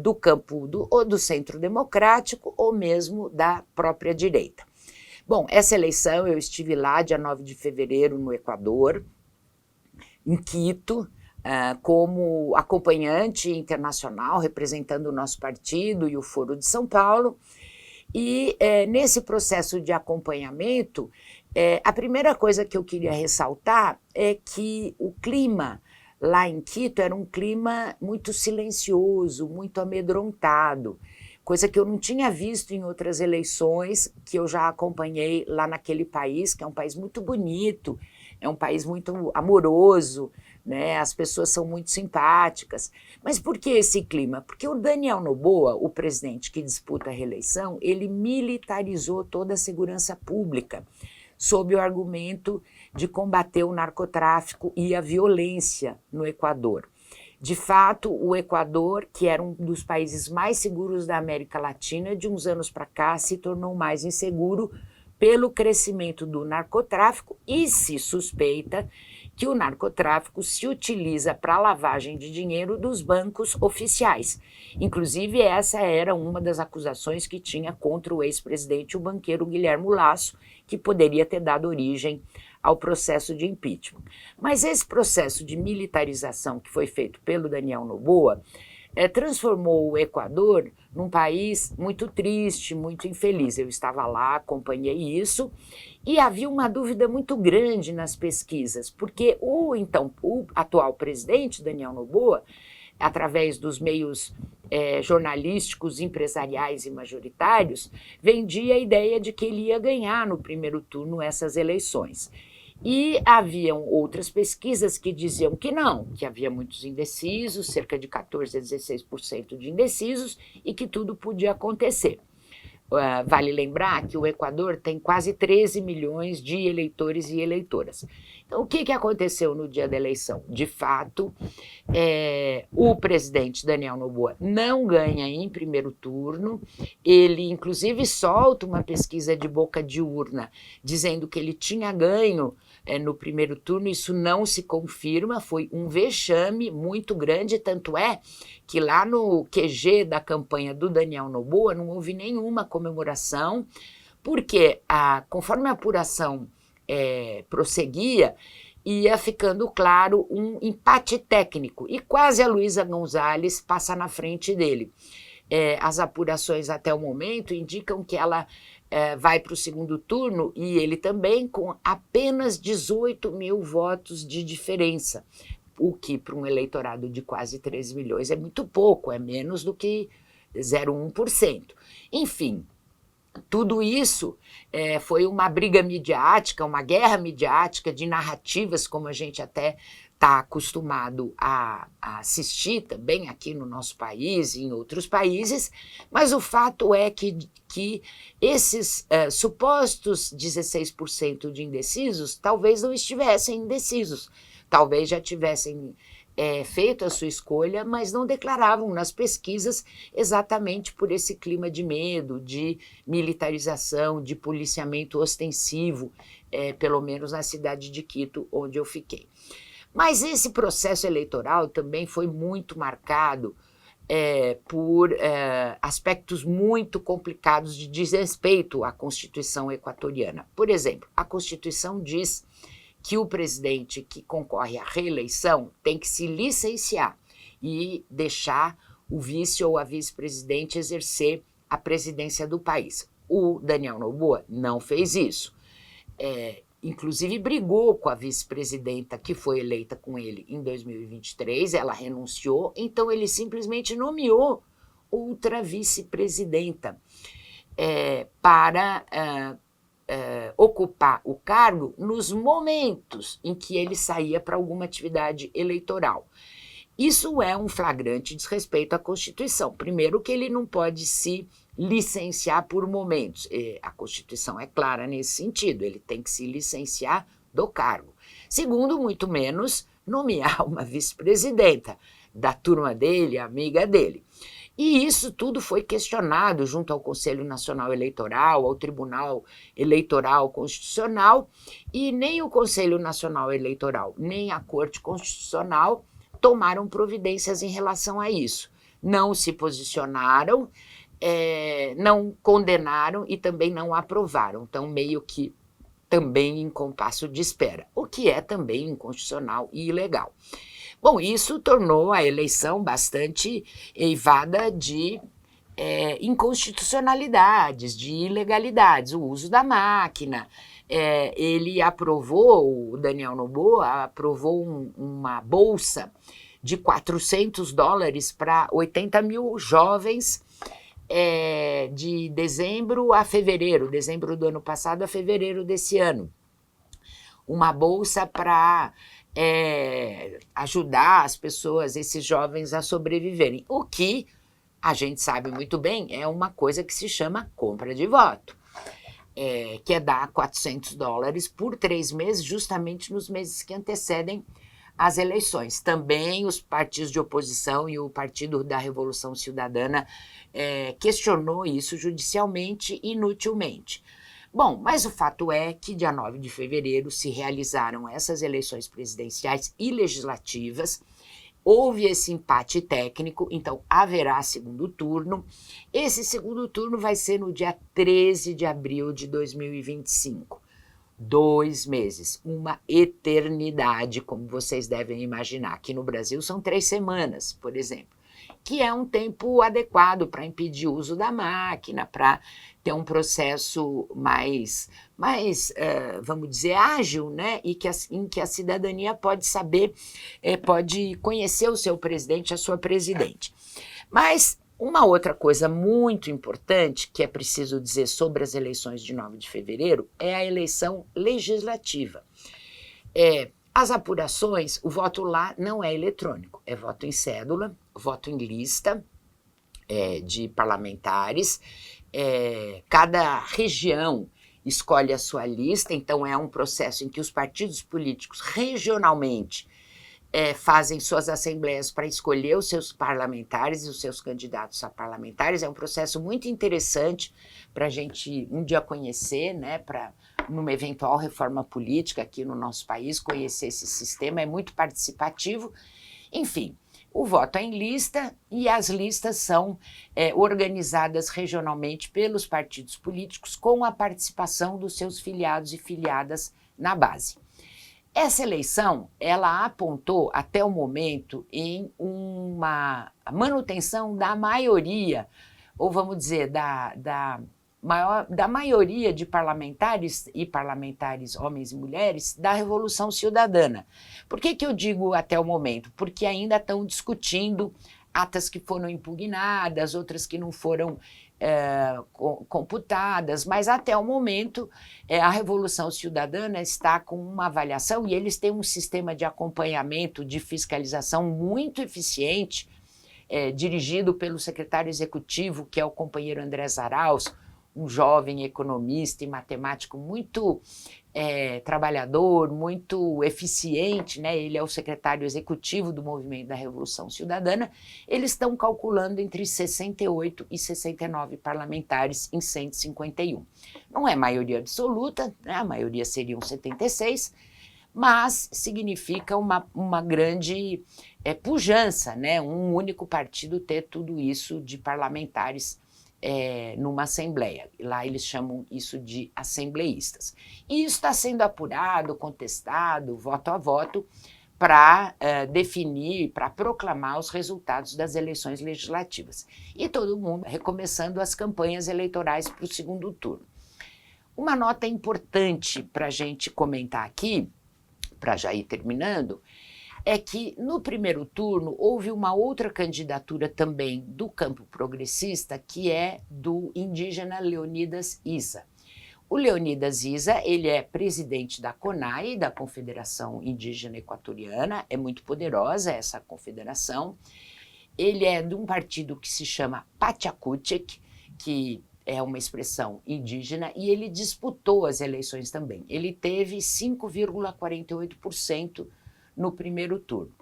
do campo do Centro Democrático ou mesmo da própria direita. Bom, essa eleição eu estive lá dia 9 de fevereiro no Equador, em Quito, como acompanhante internacional, representando o nosso partido e o Foro de São Paulo. E nesse processo de acompanhamento, a primeira coisa que eu queria ressaltar é que o clima lá em Quito era um clima muito silencioso, muito amedrontado, coisa que eu não tinha visto em outras eleições que eu já acompanhei lá naquele país, que é um país muito bonito, é um país muito amoroso, né? As pessoas são muito simpáticas. Mas por que esse clima? Porque o Daniel Noboa, o presidente que disputa a reeleição, ele militarizou toda a segurança pública, sob o argumento de combater o narcotráfico e a violência no Equador. De fato, o Equador, que era um dos países mais seguros da América Latina, de uns anos para cá se tornou mais inseguro pelo crescimento do narcotráfico, e se suspeita que o narcotráfico se utiliza para a lavagem de dinheiro dos bancos oficiais. Inclusive, essa era uma das acusações que tinha contra o ex-presidente, o banqueiro Guilherme Lasso, que poderia ter dado origem ao processo de impeachment. Mas esse processo de militarização que foi feito pelo Daniel Noboa transformou o Equador num país muito triste, muito infeliz. Eu estava lá, acompanhei isso, e havia uma dúvida muito grande nas pesquisas, porque o atual presidente, Daniel Noboa, através dos meios jornalísticos, empresariais e majoritários, vendia a ideia de que ele ia ganhar no primeiro turno essas eleições. E haviam outras pesquisas que diziam que não, que havia muitos indecisos, cerca de 14% a 16% de indecisos, e que tudo podia acontecer. Vale lembrar que o Equador tem quase 13 milhões de eleitores e eleitoras. Então, o que aconteceu no dia da eleição? De fato, o presidente Daniel Noboa não ganha em primeiro turno. Ele, inclusive, solta uma pesquisa de boca de urna dizendo que ele tinha ganho no primeiro turno. Isso não se confirma, foi um vexame muito grande, tanto é que lá no QG da campanha do Daniel Noboa não houve nenhuma comemoração, porque conforme a apuração prosseguia, ia ficando claro um empate técnico, e quase a Luísa Gonzalez passa na frente dele. As apurações até o momento indicam que ela vai para o segundo turno, e ele também, com apenas 18 mil votos de diferença, o que para um eleitorado de quase 13 milhões é muito pouco, é menos do que 0,1%. Enfim, tudo isso foi uma briga midiática, uma guerra midiática de narrativas, como a gente até está acostumado a assistir também aqui no nosso país e em outros países, mas o fato é que esses supostos 16% de indecisos talvez não estivessem indecisos, talvez já tivessem feito a sua escolha, mas não declaravam nas pesquisas exatamente por esse clima de medo, de militarização, de policiamento ostensivo, pelo menos na cidade de Quito, onde eu fiquei. Mas esse processo eleitoral também foi muito marcado por aspectos muito complicados de desrespeito à Constituição equatoriana. Por exemplo, a Constituição diz que o presidente que concorre à reeleição tem que se licenciar e deixar o vice ou a vice-presidente exercer a presidência do país. O Daniel Noboa não fez isso. Inclusive brigou com a vice-presidenta que foi eleita com ele em 2023, ela renunciou, então ele simplesmente nomeou outra vice-presidenta para ocupar o cargo nos momentos em que ele saía para alguma atividade eleitoral. Isso é um flagrante desrespeito à Constituição. Primeiro, que ele não pode se licenciar por momentos. A Constituição é clara nesse sentido, ele tem que se licenciar do cargo. Segundo, muito menos nomear uma vice-presidenta da turma dele, amiga dele. E isso tudo foi questionado junto ao Conselho Nacional Eleitoral, ao Tribunal Eleitoral Constitucional, e nem o Conselho Nacional Eleitoral, nem a Corte Constitucional tomaram providências em relação a isso. Não se posicionaram, não condenaram e também não aprovaram. Então, meio que também em compasso de espera, o que é também inconstitucional e ilegal. Bom, isso tornou a eleição bastante eivada de inconstitucionalidades, de ilegalidades, o uso da máquina. Ele aprovou, o Daniel Noboa aprovou uma bolsa de $400 para 80 mil jovens de dezembro a fevereiro, dezembro do ano passado a fevereiro desse ano. Uma bolsa para ajudar as pessoas, esses jovens, a sobreviverem. O que a gente sabe muito bem é uma coisa que se chama compra de voto, que é dar $400 por 3 meses, justamente nos meses que antecedem as eleições. Também os partidos de oposição e o Partido da Revolução Cidadana questionou isso judicialmente, inutilmente. Bom, mas o fato é que dia 9 de fevereiro se realizaram essas eleições presidenciais e legislativas, houve esse empate técnico, então haverá segundo turno. Esse segundo turno vai ser no dia 13 de abril de 2025. 2 meses, uma eternidade, como vocês devem imaginar. Aqui no Brasil são 3 semanas, por exemplo, que é um tempo adequado para impedir o uso da máquina, para ter um processo mais vamos dizer, ágil, né? E em que a cidadania pode saber, pode conhecer o seu presidente, a sua presidente. Mas uma outra coisa muito importante que é preciso dizer sobre as eleições de 9 de fevereiro é a eleição legislativa. As apurações, o voto lá não é eletrônico, é voto em cédula, voto em lista de parlamentares. Cada região escolhe a sua lista, então é um processo em que os partidos políticos regionalmente fazem suas assembleias para escolher os seus parlamentares e os seus candidatos a parlamentares. É um processo muito interessante para a gente um dia conhecer, né, para numa eventual reforma política aqui no nosso país, conhecer esse sistema, é muito participativo. Enfim, o voto é em lista e as listas são organizadas regionalmente pelos partidos políticos com a participação dos seus filiados e filiadas na base. Essa eleição, ela apontou até o momento em uma manutenção da maioria, ou vamos dizer, da maioria de parlamentares e parlamentares, homens e mulheres, da Revolução Ciudadana. Por que eu digo até o momento? Porque ainda estão discutindo atas que foram impugnadas, outras que não foram computadas, mas até o momento a Revolução Ciudadana está com uma avaliação e eles têm um sistema de acompanhamento, de fiscalização muito eficiente, dirigido pelo secretário executivo, que é o companheiro André Zaraus, um jovem economista e matemático muito trabalhador, muito eficiente, né? Ele é o secretário executivo do Movimento da Revolução Ciudadana. Eles estão calculando entre 68 e 69 parlamentares em 151. Não é maioria absoluta, né? A maioria seriam 76, mas significa uma grande pujança, né? Um único partido ter tudo isso de parlamentares numa assembleia. Lá eles chamam isso de assembleístas. E isso está sendo apurado, contestado, voto a voto, para definir, para proclamar os resultados das eleições legislativas. E todo mundo recomeçando as campanhas eleitorais para o segundo turno. Uma nota importante para a gente comentar aqui, para já ir terminando, é que no primeiro turno houve uma outra candidatura também do campo progressista, que é do indígena Leonidas Issa. O Leonidas Issa, ele é presidente da CONAI, da Confederação Indígena Equatoriana, é muito poderosa essa confederação. Ele é de um partido que se chama Pachacutic, que é uma expressão indígena, e ele disputou as eleições também. Ele teve 5,48% no primeiro turno.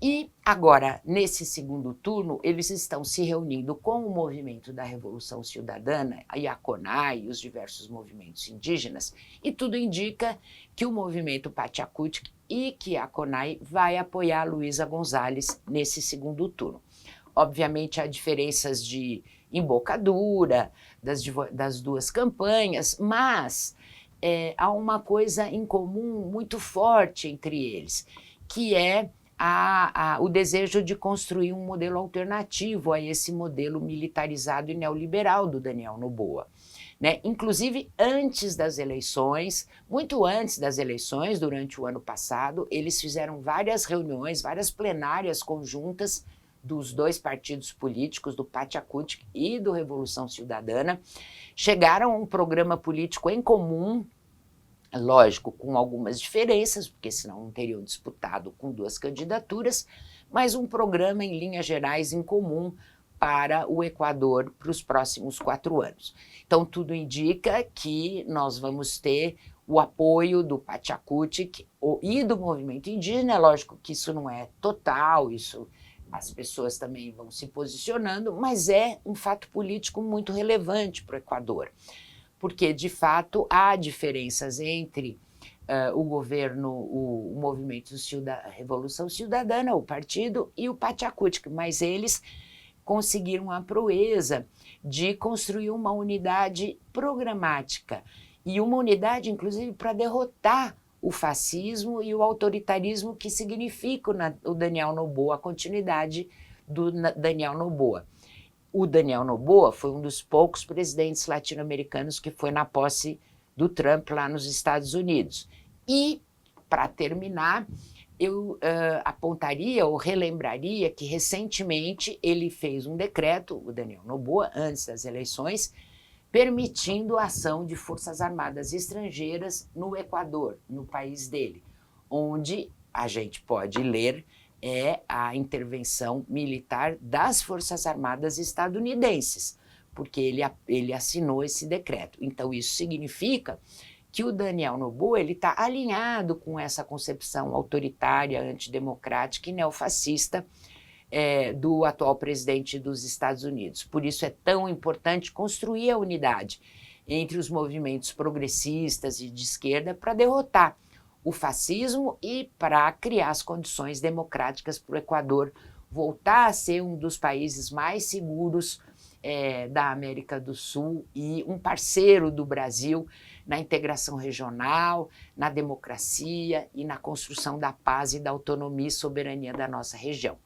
E agora, nesse segundo turno, eles estão se reunindo com o movimento da Revolução Ciudadana e a CONAI e os diversos movimentos indígenas, e tudo indica que o movimento Pachacutic e que a CONAI vai apoiar a Luísa Gonzalez nesse segundo turno. Obviamente, há diferenças de embocadura das duas campanhas, mas há uma coisa em comum muito forte entre eles, que é o desejo de construir um modelo alternativo a esse modelo militarizado e neoliberal do Daniel Noboa. Né? Inclusive, antes das eleições, muito antes das eleições, durante o ano passado, eles fizeram várias reuniões, várias plenárias conjuntas dos dois partidos políticos, do Pachacutic e do Revolução Ciudadana, chegaram a um programa político em comum, lógico, com algumas diferenças, porque senão não teriam disputado com duas candidaturas, mas um programa em linhas gerais em comum para o Equador para os próximos 4 anos. Então, tudo indica que nós vamos ter o apoio do Pachacutic e do movimento indígena. É lógico que isso não é total, isso as pessoas também vão se posicionando, mas é um fato político muito relevante para o Equador, porque, de fato, há diferenças entre o governo, o movimento Revolução Ciudadana, o partido, e o Pachacutic, mas eles conseguiram a proeza de construir uma unidade programática e uma unidade, inclusive, para derrotar o fascismo e o autoritarismo que significa o Daniel Noboa, a continuidade do Daniel Noboa. O Daniel Noboa foi um dos poucos presidentes latino-americanos que foi na posse do Trump lá nos Estados Unidos. E, para terminar, eu apontaria ou relembraria que recentemente ele fez um decreto, o Daniel Noboa, antes das eleições, permitindo a ação de forças armadas estrangeiras no Equador, no país dele. onde a gente pode ler a intervenção militar das Forças Armadas estadunidenses, porque ele assinou esse decreto. Então, isso significa que o Daniel Noboa está alinhado com essa concepção autoritária, antidemocrática e neofascista do atual presidente dos Estados Unidos. Por isso é tão importante construir a unidade entre os movimentos progressistas e de esquerda para derrotar o fascismo e para criar as condições democráticas para o Equador voltar a ser um dos países mais seguros da América do Sul e um parceiro do Brasil na integração regional, na democracia e na construção da paz e da autonomia e soberania da nossa região.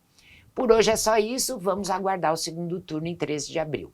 Por hoje é só isso, vamos aguardar o segundo turno em 13 de abril.